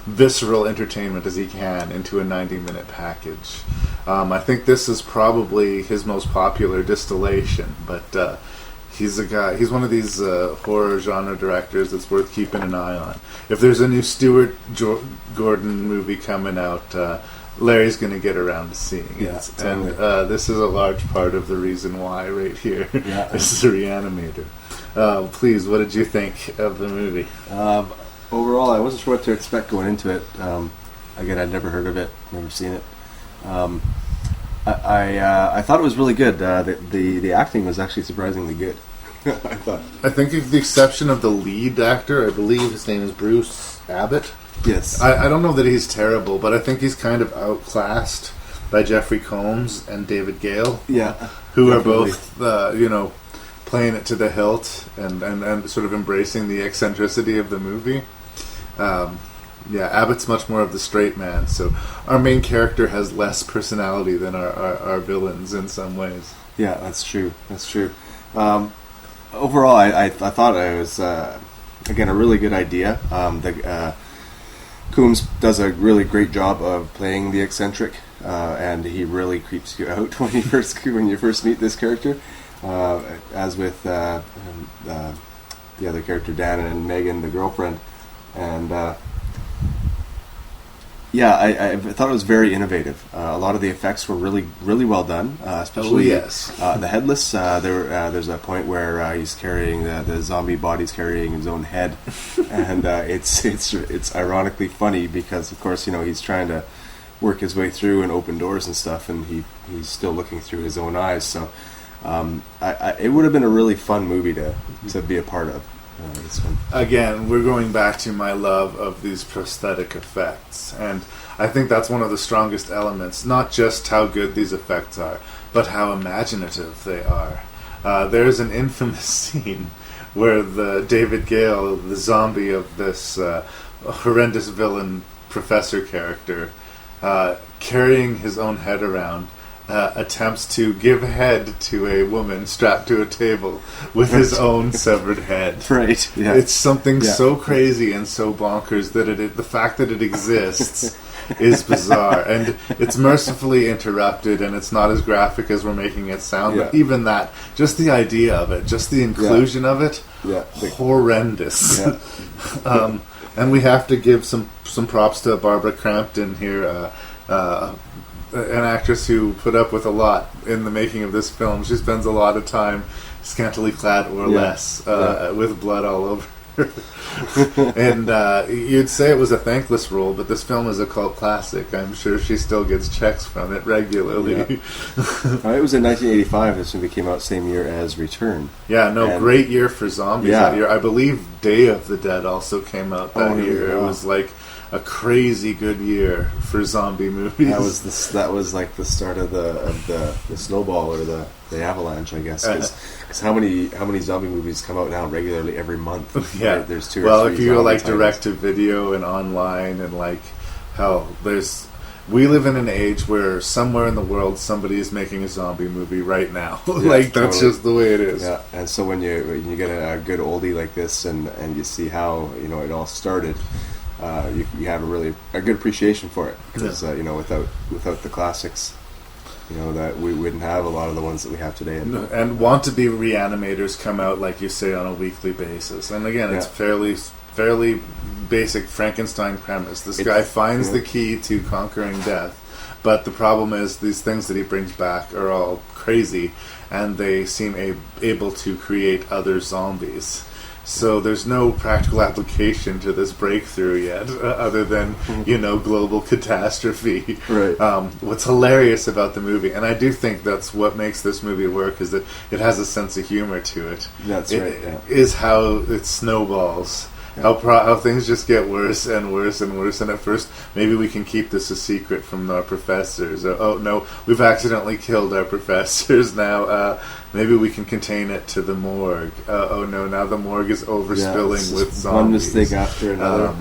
visceral entertainment as he can into a 90-minute package. I think this is probably his most popular distillation, but he's one of these horror genre directors that's worth keeping an eye on. If there's a new Stuart Gordon movie coming out, Larry's going to get around to seeing it. Totally. And this is a large part of the reason why right here. This is a ReAnimator. Please, what did you think of the movie? Overall, I wasn't sure what to expect going into it. Again, I'd never heard of it, never seen it. I thought it was really good. The acting was actually surprisingly good. I think with the exception of the lead actor, I believe his name is Bruce Abbott. Yes. I don't know that he's terrible, but I think he's kind of outclassed by Jeffrey Combs and David Gale. Yeah. Who definitely are both, playing it to the hilt and sort of embracing the eccentricity of the movie. Yeah, Abbott's much more of the straight man, so our main character has less personality than our villains in some ways. Yeah, that's true. That's true. Overall, I thought it was, again, a really good idea. Coombs does a really great job of playing the eccentric, and he really creeps you out when you first meet this character. As with the other character, Dan, and Megan, the girlfriend. And I thought it was very innovative. A lot of the effects were really, really well done. Especially the headless. There's a point where he's carrying the zombie body's carrying his own head, and it's ironically funny because, of course, he's trying to work his way through and open doors and stuff, and he's still looking through his own eyes. So it would have been a really fun movie to be a part of. This one. Again, we're going back to my love of these prosthetic effects, and I think that's one of the strongest elements, not just how good these effects are, but how imaginative they are. There's an infamous scene where the David Gale, the zombie of this horrendous villain professor character, carrying his own head around, attempts to give head to a woman strapped to a table with his own severed head. Right. Yeah. It's something so crazy and so bonkers that the fact that it exists is bizarre, and it's mercifully interrupted, and it's not as graphic as we're making it sound. But even that, just the idea of it, just the inclusion of it, horrendous. Yeah. And we have to give some props to Barbara Crampton here. An actress who put up with a lot in the making of this film. She spends a lot of time scantily clad or less with blood all over her. And you'd say it was a thankless role, but this film is a cult classic. I'm sure she still gets checks from it regularly. Yeah. It was in 1985. This movie came out same year as Return. Yeah, great year for zombies that year. I believe Day of the Dead also came out that year. It was like a crazy good year for zombie movies. That was like the start of the snowball or the avalanche, I guess. Because how many zombie movies come out now regularly every month? Yeah, right? There's two. Well, or three if you go like direct to video and online and like hell, we live in an age where somewhere in the world somebody is making a zombie movie right now. Like that's just the way it is. Yeah, and so when you get a good oldie like this and you see how it all started. You have a good appreciation for it because without the classics, that we wouldn't have a lot of the ones that we have today. And want to be ReAnimators come out like you say on a weekly basis. And again, it's fairly basic Frankenstein premise. This guy finds the key to conquering death, but the problem is these things that he brings back are all crazy, and they seem able to create other zombies. So there's no practical application to this breakthrough yet, other than, global catastrophe. Right. What's hilarious about the movie, and I do think that's what makes this movie work, is that it has a sense of humor to it. That's right. Is how it snowballs. Yeah. How things just get worse and worse and worse, and at first maybe we can keep this a secret from our professors. Oh no, we've accidentally killed our professors. Now maybe we can contain it to the morgue. Oh no, now the morgue is overspilling with zombies. One mistake after another.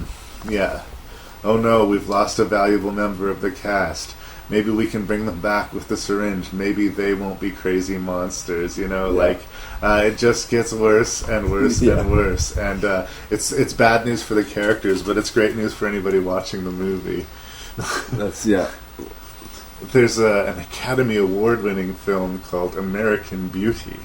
Oh no, we've lost a valuable member of the cast. Maybe we can bring them back with the syringe. Maybe they won't be crazy monsters. It just gets worse and worse and worse. And it's bad news for the characters, but it's great news for anybody watching the movie. There's an Academy Award-winning film called American Beauty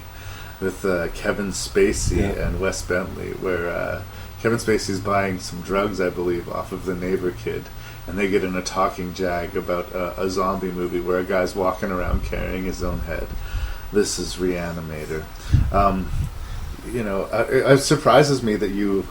with Kevin Spacey and Wes Bentley, where Kevin Spacey's buying some drugs, I believe, off of the neighbor kid. And they get in a talking jag about a zombie movie where a guy's walking around carrying his own head. This is ReAnimator. It surprises me that you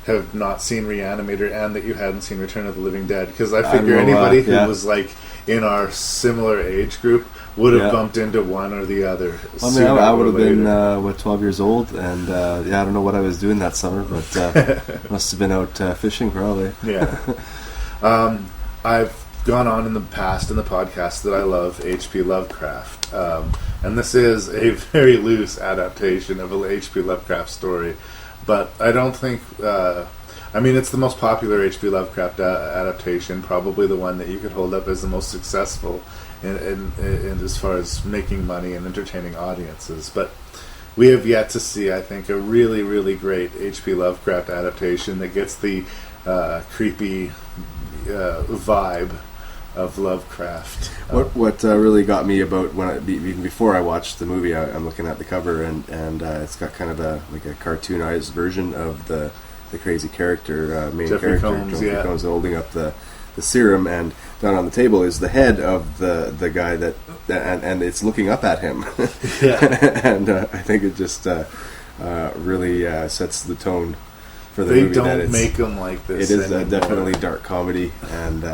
have not seen ReAnimator and that you hadn't seen Return of the Living Dead, because I figure anybody who was like in our similar age group would have bumped into one or the other. I would have been 12 years old, and I don't know what I was doing that summer, but must have been out fishing probably. Yeah. I've gone on in the past in the podcast that I love H.P. Lovecraft, and this is a very loose adaptation of a H.P. Lovecraft story, but I don't think I mean, it's the most popular H.P. Lovecraft adaptation, probably the one that you could hold up as the most successful in as far as making money and entertaining audiences. But we have yet to see, I think, a really, really great H.P. Lovecraft adaptation that gets the creepy vibe of Lovecraft. What really got me about even before I watched the movie, I'm looking at the cover and it's got kind of a cartoonized version of the crazy character, main Jeffrey character, Combs, Jeffrey Combs, holding up the serum, and down on the table is the head of the guy and it's looking up at him. And I think it just really sets the tone for the movie. They don't make them like this. It is definitely dark comedy, and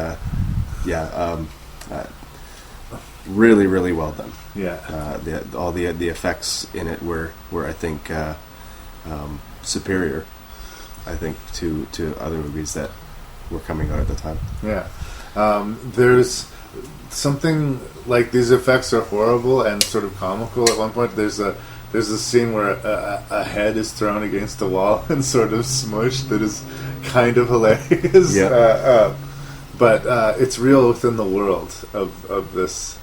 really, really well done. Yeah. All the effects in it were I think superior, I think, to other movies that were coming out at the time. Yeah. There's something like these effects are horrible and sort of comical. At one point, there's a scene where a head is thrown against the wall and sort of smushed that is kind of hilarious. Yeah. But it's real within the world of this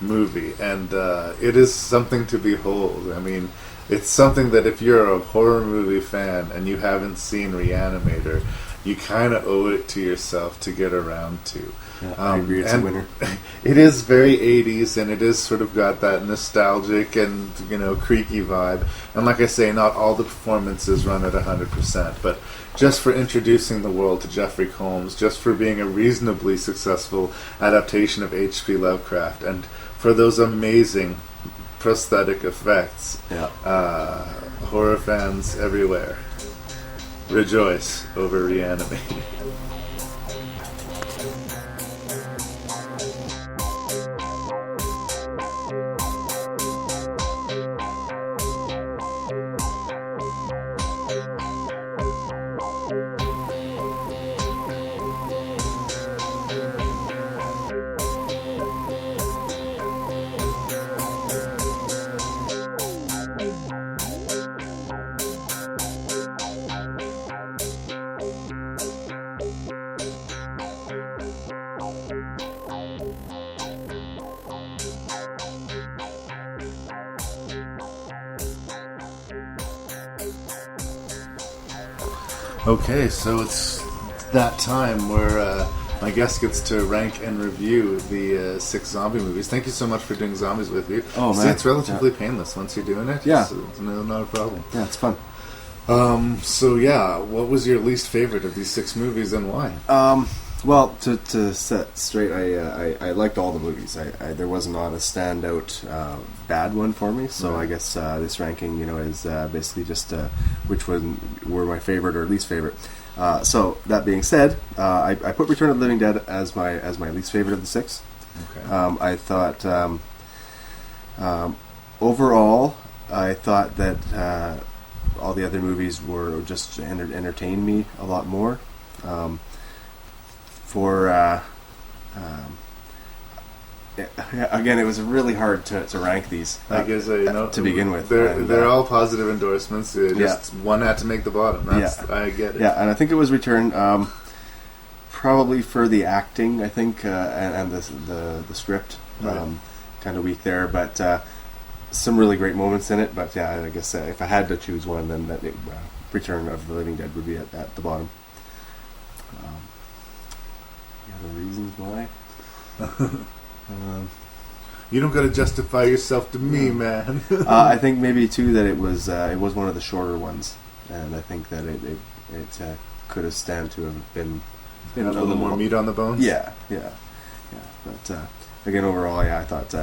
movie, and it is something to behold. I mean, it's something that if you're a horror movie fan and you haven't seen ReAnimator, you kind of owe it to yourself to get around to. Yeah, I agree, it's a winner. It is very 80s, and it is sort of got that nostalgic and, creaky vibe. And like I say, not all the performances run at 100%, but just for introducing the world to Jeffrey Combs, just for being a reasonably successful adaptation of H.P. Lovecraft, and for those amazing prosthetic effects, horror fans everywhere, rejoice over ReAnimator. Okay, so it's that time where my guest gets to rank and review the 6 zombie movies. Thank you so much for doing zombies with you. Oh, man. See, it's relatively painless once you're doing it. Yeah. It's not a problem. Yeah, it's fun. What was your least favorite of these 6 movies and why? Well, to set straight, I liked all the movies. There was not a standout bad one for me. So Right. I guess this ranking, is basically just which one were my favorite or least favorite. So that being said, I put Return of the Living Dead as my least favorite of the 6. Okay. I thought overall, I thought that all the other movies were just entertained me a lot more. Again, it was really hard to rank these. I guess to begin with. They're all positive endorsements. One had to make the bottom. I get it. Yeah, and I think it was Return, probably for the acting, I think, and the script. Right. Kind of weak there, but some really great moments in it. But yeah, I guess if I had to choose one, then Return of the Living Dead would be at the bottom. The reasons why. You don't got to justify yourself to me, man. I think maybe too that it was one of the shorter ones, and I think that it could have stand to have been a little more meat on the bones. Yeah. But again, overall, I thought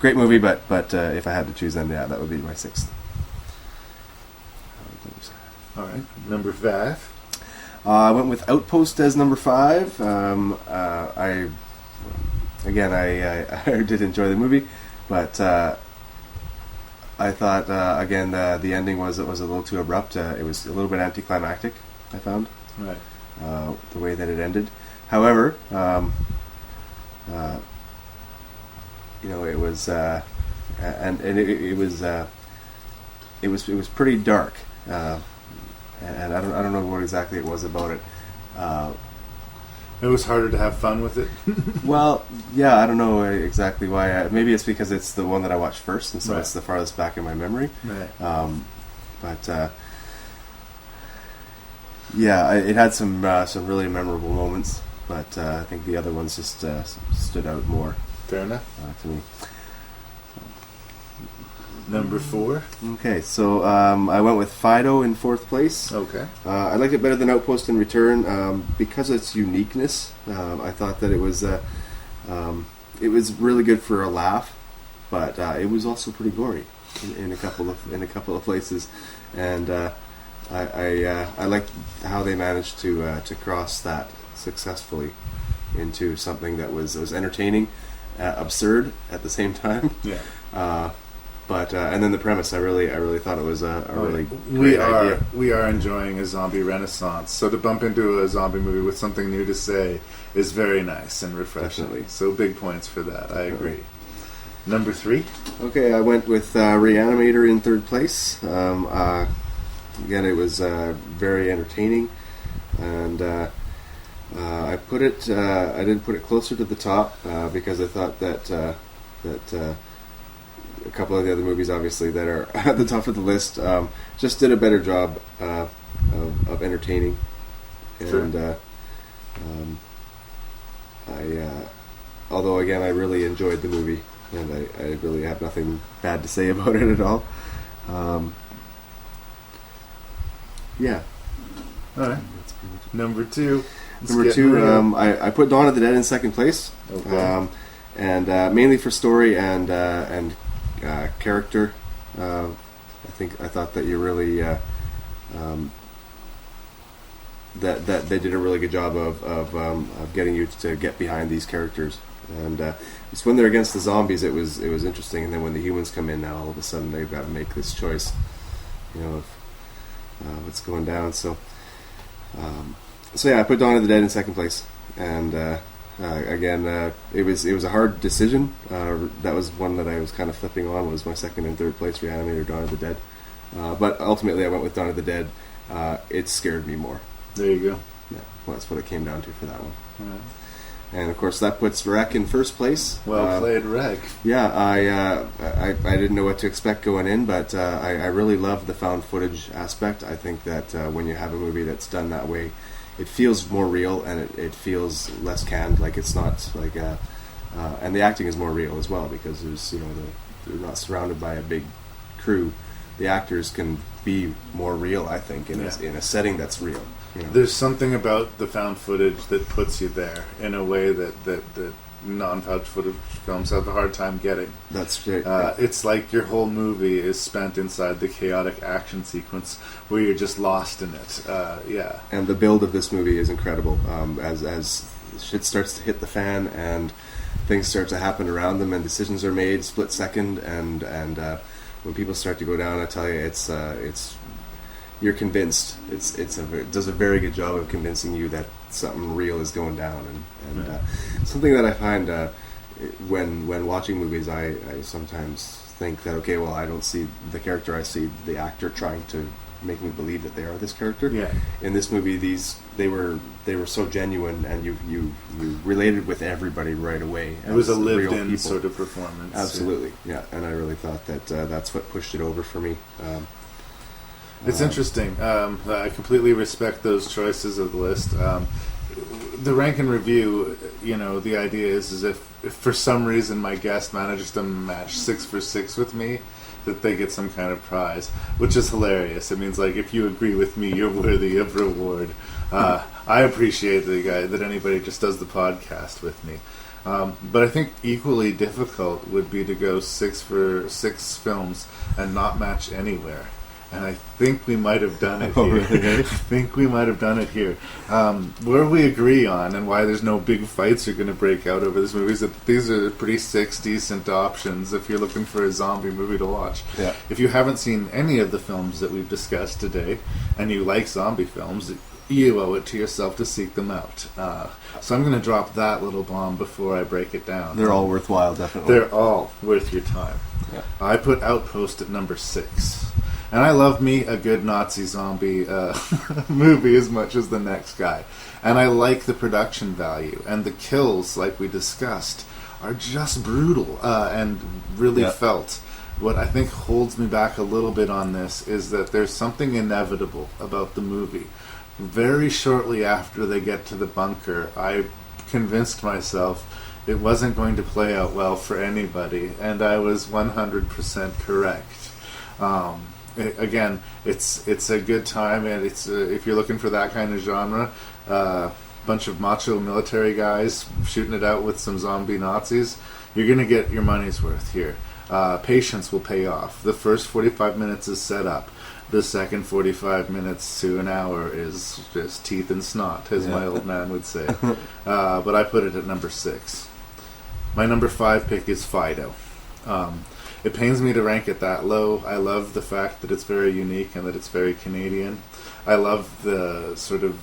great movie, but if I had to choose, then that would be my 6th. All right, number 5. I went with Outpost as number 5. I did enjoy the movie, but I thought again the ending was a little too abrupt. It was a little bit anticlimactic, I found. Right. The way that it ended. However, it was it was pretty dark. and I don't know what exactly it was about it. It was harder to have fun with it. Well, yeah, I don't know exactly why. Maybe it's because it's the one that I watched first, and so Right. it's the farthest back in my memory. Right. But yeah, it had some really memorable moments, but I think the other ones just stood out more. Fair enough. To me. Number 4. Okay, so I went with Fido in 4th place. Okay. I liked it better than Outpost and Return because of its uniqueness. I thought that it was really good for a laugh, but it was also pretty gory in a couple of places, and I liked how they managed to cross that successfully into something that was entertaining, absurd at the same time. Yeah. But and then the premise, I really thought it was a really great idea. We are enjoying a zombie renaissance, so to bump into a zombie movie with something new to say is very nice and refreshing. Definitely. So big points for that. I agree. Number 3. Okay, I went with ReAnimator in 3rd place. Again, it was very entertaining, and I put it. I did put it closer to the top because I thought that a couple of the other movies, obviously, that are at the top of the list, just did a better job of entertaining. And although again, I really enjoyed the movie, and I really have nothing bad to say about it at all. Yeah. All right. Number 2. Number 2, I put Dawn of the Dead in 2nd place. Okay. And mainly for story and character. I thought that you really that they did a really good job of getting you to get behind these characters. And it's when they're against the zombies, it was interesting. And then when the humans come in, now all of a sudden they've got to make this choice, of what's going down. So yeah, I put Dawn of the Dead in 2nd place, and again, it was a hard decision. That was one that I was kind of flipping on. Was my 2nd and 3rd place ReAnimator, Dawn of the Dead, but ultimately I went with Dawn of the Dead. It scared me more. There you go. Yeah, well, that's what it came down to for that one. Right. And of course, that puts Rec in 1st place. Well played, Rec. Yeah, I didn't know what to expect going in, but I really love the found footage aspect. I think that when you have a movie that's done that way, it feels more real, and it feels less canned. Like it's not like and the acting is more real as well, because there's they're not surrounded by a big crew. The actors can be more real, I think, in a setting that's real. There's something about the found footage that puts you there in a way that non-found footage films have a hard time getting. That's right. It's like your whole movie is spent inside the chaotic action sequence where you're just lost in it. Yeah. And the build of this movie is incredible. As shit starts to hit the fan and things start to happen around them and decisions are made split second, and when people start to go down, I tell you, it's you're convinced. It does a very good job of convincing you that something real is going down, and something that I find when watching movies, I sometimes think that, okay, well, I don't see the character, I see the actor trying to make me believe that they are this character. Yeah. In this movie, they were so genuine, and you related with everybody right away. It was a lived-in sort of performance. Absolutely, yeah. And I really thought that that's what pushed it over for me. It's interesting. I completely respect those choices of the list. The rank and review, the idea is if for some reason my guest manages to match 6 for 6 with me, that they get some kind of prize, which is hilarious. It means, like, if you agree with me, you're worthy of reward. I appreciate that anybody just does the podcast with me. But I think equally difficult would be to go 6 for 6 films and not match anywhere. And I think we might have done it here. Really? I think we might have done it here. Where we agree on, and why there's no big fights are going to break out over this movie, is that these are pretty 6 decent options if you're looking for a zombie movie to watch. Yeah. If you haven't seen any of the films that we've discussed today, and you like zombie films, you owe it to yourself to seek them out. So I'm going to drop that little bomb before I break it down. They're all worthwhile, definitely. They're all worth your time. Yeah. I put Outpost at number 6. And I love me a good Nazi zombie movie as much as the next guy. And I like the production value. And the kills, like we discussed, are just brutal and really felt. What I think holds me back a little bit on this is that there's something inevitable about the movie. Very shortly after they get to the bunker, I convinced myself it wasn't going to play out well for anybody, and I was 100% correct. Again, it's a good time, and it's if you're looking for that kind of genre, bunch of macho military guys shooting it out with some zombie Nazis, you're going to get your money's worth here. Patience will pay off. The first 45 minutes is set up. The second 45 minutes to an hour is just teeth and snot, as my old man would say. But I put it at number 6. My number 5 pick is Fido. It pains me to rank it that low. I love the fact that it's very unique and that it's very Canadian. I love the sort of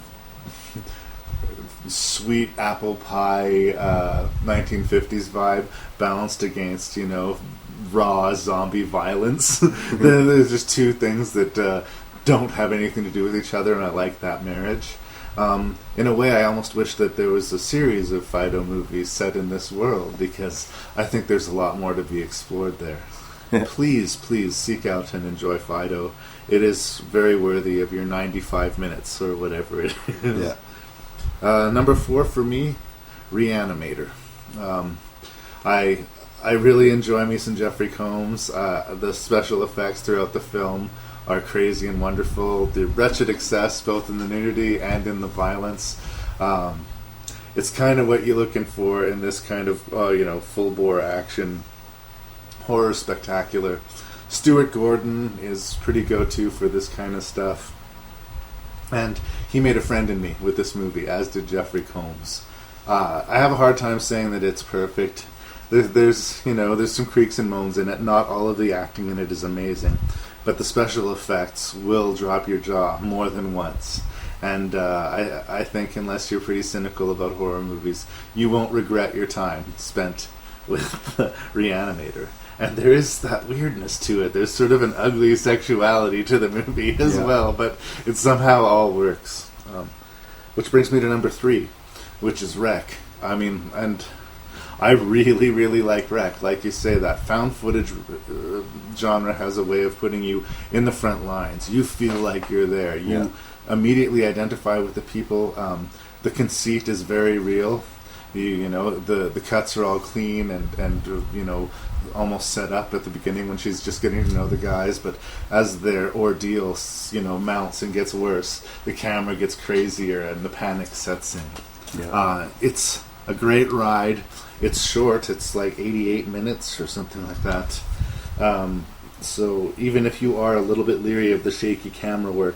sweet apple pie 1950s vibe balanced against, raw zombie violence. There's just two things that don't have anything to do with each other, and I like that marriage. In a way, I almost wish that there was a series of Fido movies set in this world, because I think there's a lot more to be explored there. Please seek out and enjoy Fido. It is very worthy of your 95 minutes, or whatever it is. Number 4 for me, ReAnimator. I really enjoy me some Jeffrey Combs. The special effects throughout the film are crazy and wonderful. The wretched excess, both in the nudity and in the violence. It's kind of what you're looking for in this kind of, full-bore action horror spectacular. Stuart Gordon is pretty go-to for this kind of stuff. And he made a friend in me with this movie, as did Jeffrey Combs. I have a hard time saying that it's perfect. There's some creaks and moans in it. Not all of the acting in it is amazing, but the special effects will drop your jaw more than once. And I think unless you're pretty cynical about horror movies, you won't regret your time spent with ReAnimator. And there is that weirdness to it. There's sort of an ugly sexuality to the movie as well, but it somehow all works. Which brings me to number 3, which is Rec. And I really, really like Rec. Like you say, that found footage genre has a way of putting you in the front lines. You feel like you're there. You immediately identify with the people. The conceit is very real. The cuts are all clean and almost set up at the beginning when she's just getting to know the guys, but as their ordeal mounts and gets worse, the camera gets crazier and the panic sets in. It's a great ride. It's short. It's like 88 minutes or something like that. So even if you are a little bit leery of the shaky camera work,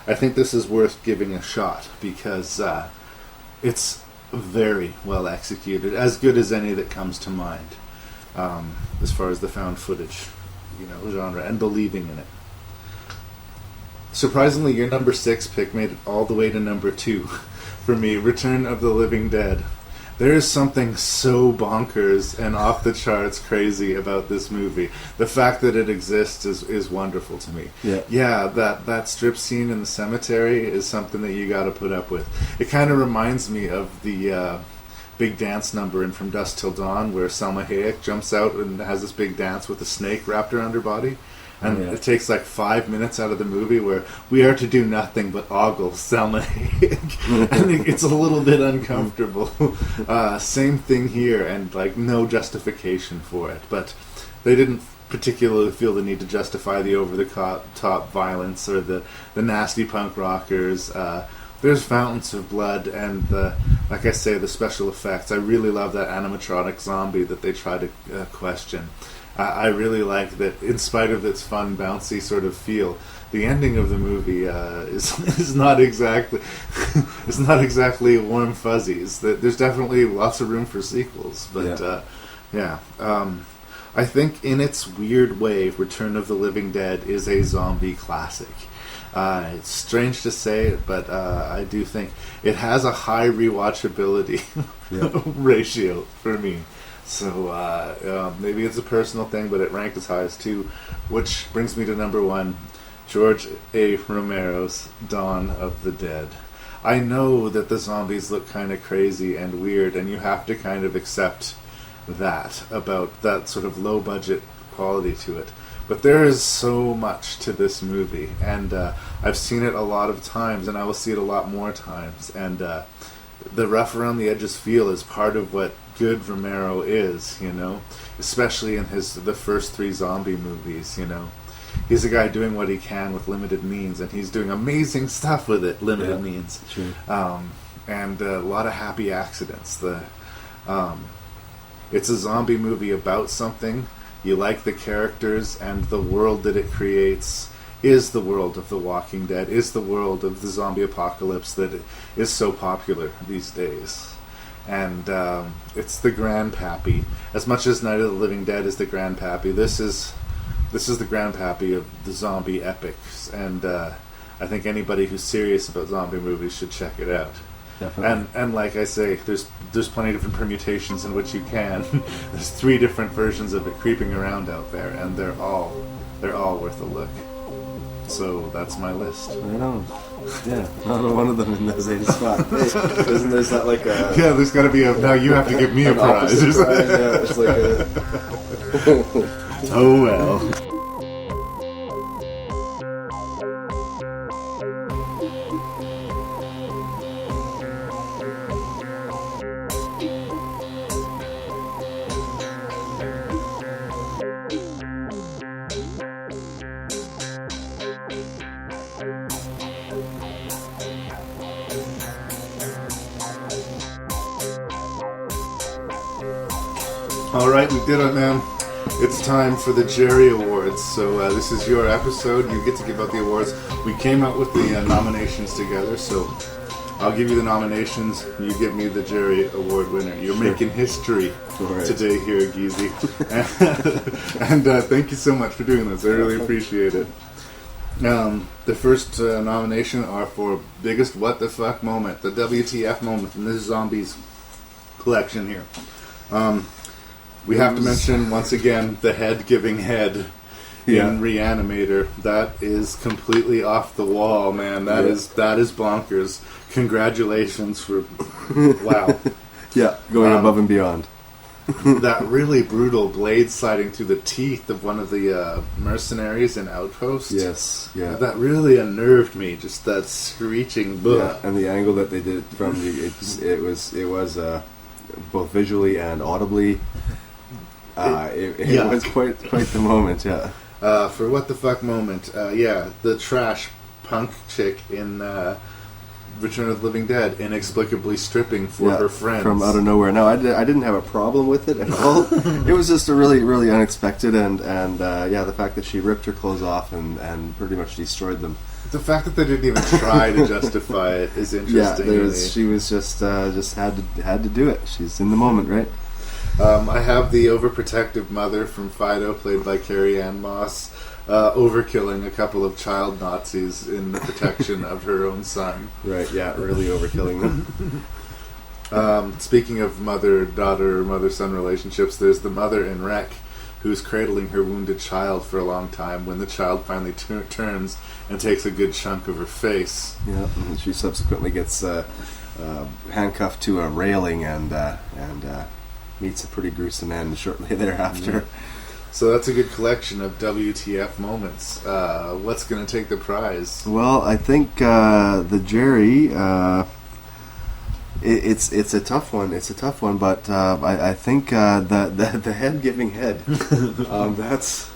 I think this is worth giving a shot, because it's very well executed, as good as any that comes to mind, as far as the found footage genre and believing in it. Surprisingly, your number 6 pick made it all the way to number 2 for me, Return of the Living Dead. There is something so bonkers and off the charts crazy about this movie. The fact that it exists is wonderful to me. That strip scene in the cemetery is something that you got to put up with. It kind of reminds me of the big dance number in From Dusk Till Dawn, where Salma Hayek jumps out and has this big dance with a snake wrapped around her body. And it takes like 5 minutes out of the movie where we are to do nothing but ogle Salma Hayek. And it's a little bit uncomfortable. Same thing here, and like no justification for it. But they didn't particularly feel the need to justify the over-the-top violence or the nasty punk rockers. There's fountains of blood and, like I say, the special effects. I really love that animatronic zombie that they try to question. I really like that, in spite of its fun, bouncy sort of feel, the ending of the movie is not exactly it's not exactly warm fuzzies. There's definitely lots of room for sequels, but I think in its weird way, Return of the Living Dead is a zombie classic. It's strange to say it, but I do think it has a high rewatchability ratio for me. So maybe it's a personal thing, but it ranked as high as 2, which brings me to number 1. George A. Romero's Dawn of the Dead. I know that the zombies look kind of crazy and weird, and you have to kind of accept that, about that sort of low-budget quality to it. But there is so much to this movie, and I've seen it a lot of times, and I will see it a lot more times, and the rough around the edges feel is part of what good Romero is, you know, especially in the first 3 zombie movies, you know. He's a guy doing what he can with limited means, and he's doing amazing stuff with it, limited means. True. And a lot of happy accidents. It's a zombie movie about something. You like the characters, and the world that it creates is the world of The Walking Dead, is the world of the zombie apocalypse that is so popular these days. And it's the grandpappy. As much as Night of the Living Dead is the grandpappy, this is the grandpappy of the zombie epics. And I think anybody who's serious about zombie movies should check it out. Definitely. And like I say, there's plenty of different permutations in which you can. There's 3 different versions of it creeping around out there, and they're all worth a look. So that's my list. Right on. Yeah, not one of them in those 80 spot. Hey, isn't there's not like a... Yeah, there's got to be a... Now you have to give me a prize. Prize. Yeah, it's like a... Oh well. Alright, we did it, man. It's time for the Jerry Awards. So this is your episode. You get to give out the awards. We came out with the nominations together, so I'll give you the nominations. You give me the Jerry Award winner. You're making history today here at Gesy. And thank you so much for doing this. I really appreciate it. The first nomination are for biggest what the fuck moment, the WTF moment in this Zombies collection here. We have to mention once again the head giving head in ReAnimator. That is completely off the wall, man. That is bonkers. Congratulations for wow. Yeah, going above and beyond. That really brutal blade sliding through the teeth of one of the mercenaries in Outpost. Yes, yeah. That really unnerved me. Just that screeching. Yeah, and the angle that they did from it was both visually and audibly. It was quite the moment. Yeah. For what the fuck moment? The trash punk chick in Return of the Living Dead inexplicably stripping for her friends from out of nowhere. No, I didn't have a problem with it at all. It was just a really, really unexpected, and the fact that she ripped her clothes off and pretty much destroyed them. The fact that they didn't even try to justify it is interesting. Yeah, she was just had to do it. She's in the moment, right? I have the overprotective mother from Fido, played by Carrie Ann Moss, overkilling a couple of child Nazis in the protection of her own son. Right, yeah, really overkilling them. Speaking of mother-daughter, mother-son relationships, there's the mother in Wreck, who's cradling her wounded child for a long time when the child finally turns and takes a good chunk of her face. Yeah, and she subsequently gets handcuffed to a railing and meets a pretty gruesome end shortly thereafter. Yeah. So that's a good collection of WTF moments. What's going to take the prize? Well, I think the Jerry. It's a tough one. It's a tough one, but I think the head giving head. That's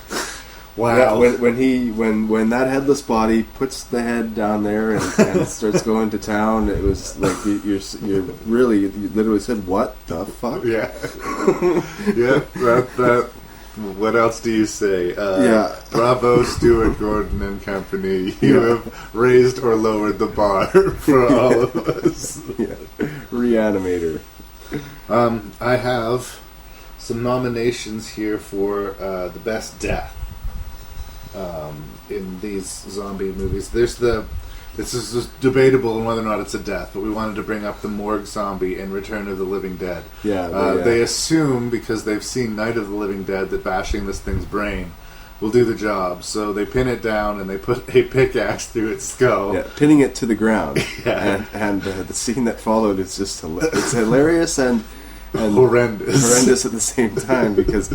wow. Yeah, when that headless body puts the head down there and starts going to town, it was like you literally said, "What the fuck?" Yeah, yeah. That. What else do you say? Bravo, Stuart Gordon and company. You have raised or lowered the bar for all of us. Yeah. ReAnimator. I have some nominations here for the best death in these zombie movies. This is just debatable on whether or not it's a death, but we wanted to bring up the morgue zombie in Return of the Living Dead. Yeah, They assume, because they've seen Night of the Living Dead, that bashing this thing's brain will do the job. So they pin it down and they put a pickaxe through its skull. Yeah, pinning it to the ground. Yeah. And the scene that followed is just it's hilarious and horrendous at the same time, because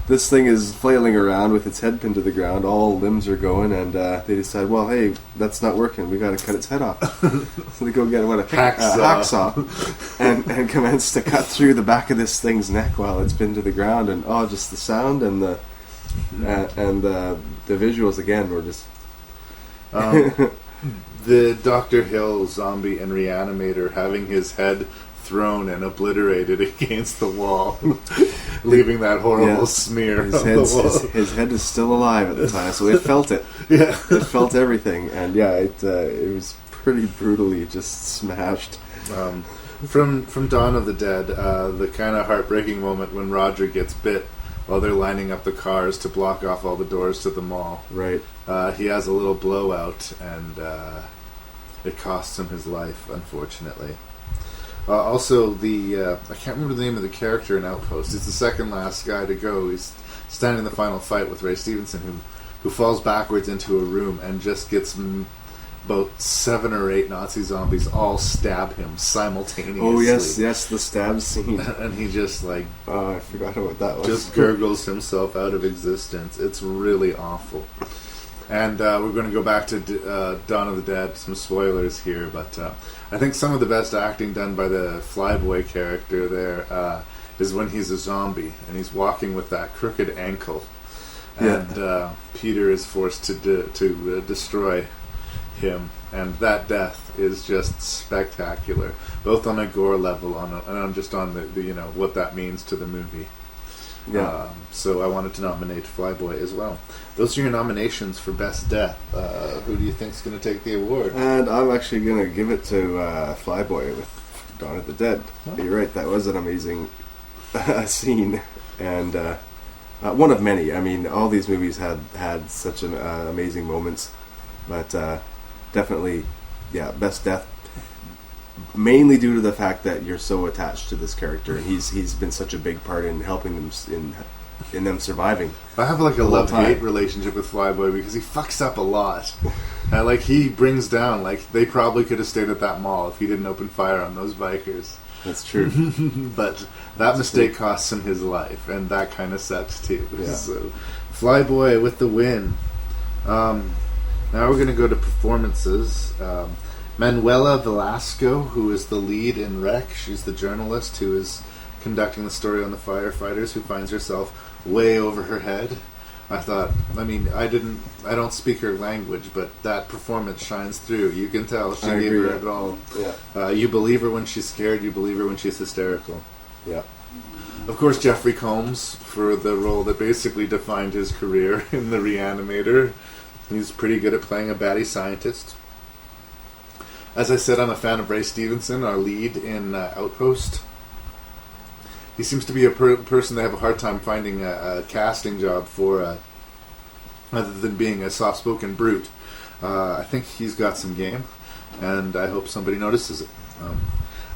this thing is flailing around with its head pinned to the ground, all limbs are going, and they decide, well, hey, that's not working, we got to cut its head off. So they go get a hacksaw and commence to cut through the back of this thing's neck while it's pinned to the ground, and just the sound and the visuals again were just the Dr. Hill zombie in ReAnimator having his head thrown and obliterated against the wall, leaving that horrible smear on the wall. His head is still alive at the time, so it felt it. Yeah, it felt everything, and it was pretty brutally just smashed. From Dawn of the Dead, the kind of heartbreaking moment when Roger gets bit while they're lining up the cars to block off all the doors to the mall. Right. He has a little blowout, and it costs him his life, unfortunately. Also, I can't remember the name of the character in Outpost. He's the second last guy to go. He's standing in the final fight with Ray Stevenson, who falls backwards into a room and just gets about 7 or 8 Nazi zombies all stab him simultaneously. Oh, yes, the stab scene. And he just, I forgot what that was. Just gurgles himself out of existence. It's really awful. And we're going to go back to Dawn of the Dead. Some spoilers here, but I think some of the best acting done by the Flyboy character there is when he's a zombie and he's walking with that crooked ankle, and Peter is forced to destroy him, and that death is just spectacular, both on a gore level and on just on the what that means to the movie. Yeah. So I wanted to nominate Flyboy as well. Those are your nominations for Best Death. Who do you think is going to take the award? And I'm actually going to give it to Flyboy with Dawn of the Dead. Oh. You're right, that was an amazing scene. And one of many. I mean, all these movies had such an amazing moments. But definitely, Best Death. Mainly due to the fact that you're so attached to this character, and he's been such a big part in helping them in them surviving. I have a love-hate relationship with Flyboy because he fucks up a lot. And he brings down, they probably could have stayed at that mall if he didn't open fire on those bikers. That's true. But that mistake costs him his life, and that kind of sucks too. Yeah. So, Flyboy with the win. Now we're going to go to performances. Manuela Velasco, who is the lead in Wreck, she's the journalist who is conducting the story on the firefighters, who finds herself way over her head. I don't speak her language, but that performance shines through. You can tell she gave her it all. Yeah. You believe her when she's scared, you believe her when she's hysterical. Yeah. Of course, Jeffrey Combs for the role that basically defined his career in the ReAnimator. He's pretty good at playing a baddie scientist. As I said, I'm a fan of Ray Stevenson, our lead in Outpost. He seems to be a person they have a hard time finding a casting job for, other than being a soft-spoken brute. I think he's got some game, and I hope somebody notices it.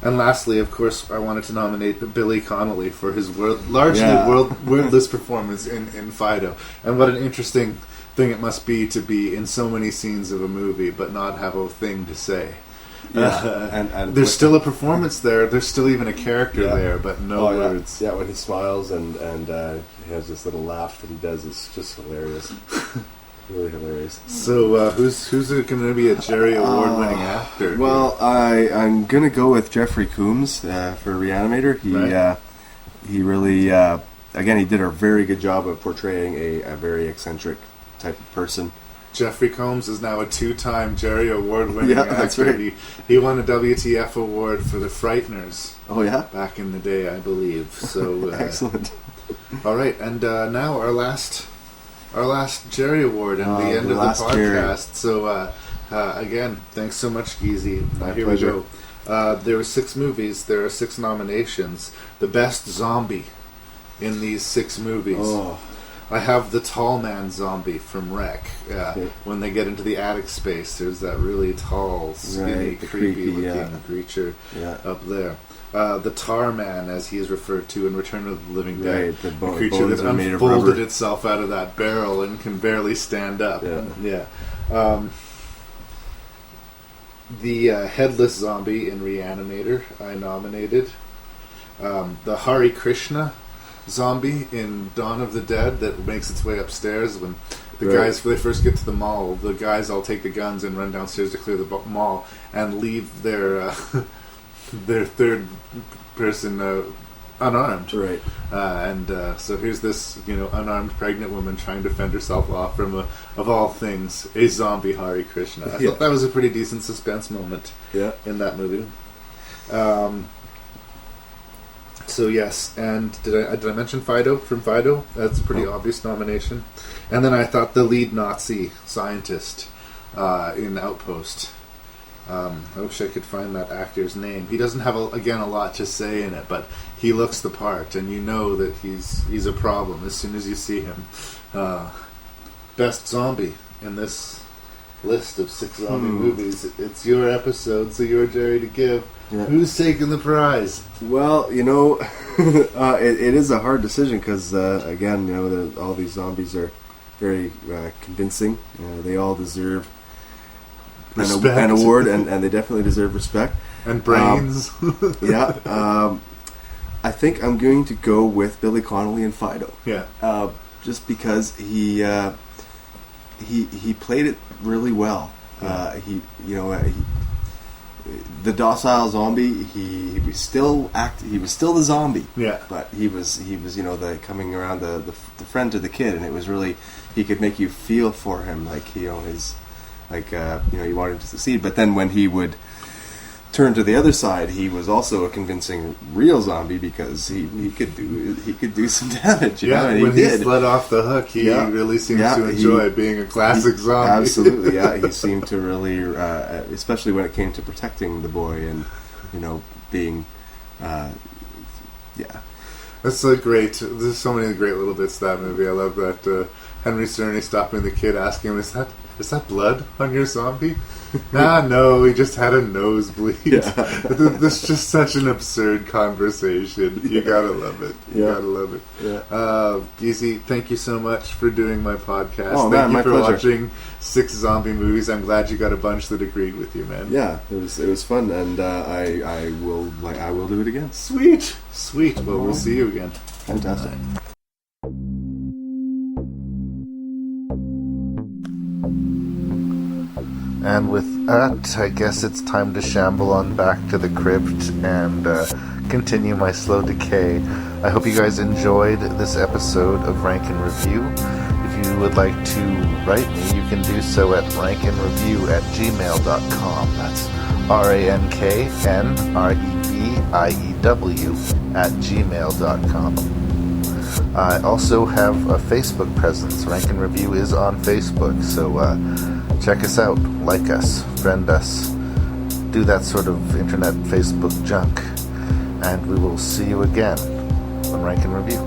And lastly, of course, I wanted to nominate Billy Connolly for his wordless performance in Fido. And what an interesting thing it must be to be in so many scenes of a movie but not have a thing to say. And there's still a performance there. There's still even a character there, but no words. Yeah, when he smiles and he has this little laugh that he does, it's just hilarious. Really hilarious. So who's going to be a Jerry Award-winning actor? Well, I'm going to go with Jeffrey Combs for ReAnimator. He really, again, he did a very good job of portraying a very eccentric type of person. Jeffrey Combs is now a 2-time Jerry Award-winning actor. That's right. He won a WTF award for The Frighteners. Oh, yeah? Back in the day, I believe. So excellent. All right, and now our last Jerry Award and the end of the podcast. Jerry. So again, thanks so much, Gesy. Here pleasure. We go. There were 6 movies. There are 6 nominations. The best zombie in these 6 movies. Oh. I have the tall man zombie from Wreck. When they get into the attic space, there's that really tall, skinny, creepy-looking creature up there. the Tar Man, as he is referred to in Return of the Living Dead. Right, the creature bones that are made of unfolded rubber. itself out of that barrel and can barely stand up. Yeah. The headless zombie in ReAnimator, I nominated. The Hare Krishna zombie in Dawn of the Dead that makes its way upstairs when the guys, when they first get to the mall, the guys all take the guns and run downstairs to clear the mall and leave their their third person unarmed. Right. So here's this, unarmed pregnant woman trying to fend herself off from, of all things, a zombie Hare Krishna. I thought that was a pretty decent suspense moment in that movie. So yes, and did I mention Fido from Fido? That's a pretty obvious nomination. And then I thought the lead Nazi scientist in Outpost. I wish I could find that actor's name. He doesn't have a lot to say in it, but he looks the part, and you know that he's a problem as soon as you see him. Best zombie in this list of 6 zombie movies. It's your episode, so you're Jerry to give. Yeah. Who's taking the prize? Well, it is a hard decision because, again, all these zombies are very convincing. They all deserve an award, and they definitely deserve respect. And brains. I think I'm going to go with Billy Connolly and Fido. Yeah. Just because he played it really well. Yeah. The docile zombie, he was still the zombie. Yeah. But he was the coming around the friend to the kid, and it was really, he could make you feel for him, you wanted him to succeed. But then when he would turn to the other side, he was also a convincing real zombie because he could do some damage. And when he did. He's let off the hook, he really seems to enjoy being a classic zombie. Absolutely, he seemed to really, especially when it came to protecting the boy and being, That's so great. There's so many great little bits to that movie. I love that Henry Czerny stopping the kid, asking him, "Is that blood on your zombie?" No, he just had a nosebleed. Yeah. This is just such an absurd conversation. You gotta love it. Yeah. Gesy, thank you so much for doing my podcast. Thank you for watching 6 zombie movies. I'm glad you got a bunch that agreed with you, man. Yeah, it was fun, and I will do it again. Sweet. Well, we'll see you again. Fantastic. And with that, I guess it's time to shamble on back to the crypt and continue my slow decay. I hope you guys enjoyed this episode of Rank and Review. If you would like to write me, you can do so at rankandreview@gmail.com. That's ranknreview@gmail.com. I also have a Facebook presence. Rank and Review is on Facebook, so check us out, like us, friend us, do that sort of internet Facebook junk, and we will see you again on Rank and Review.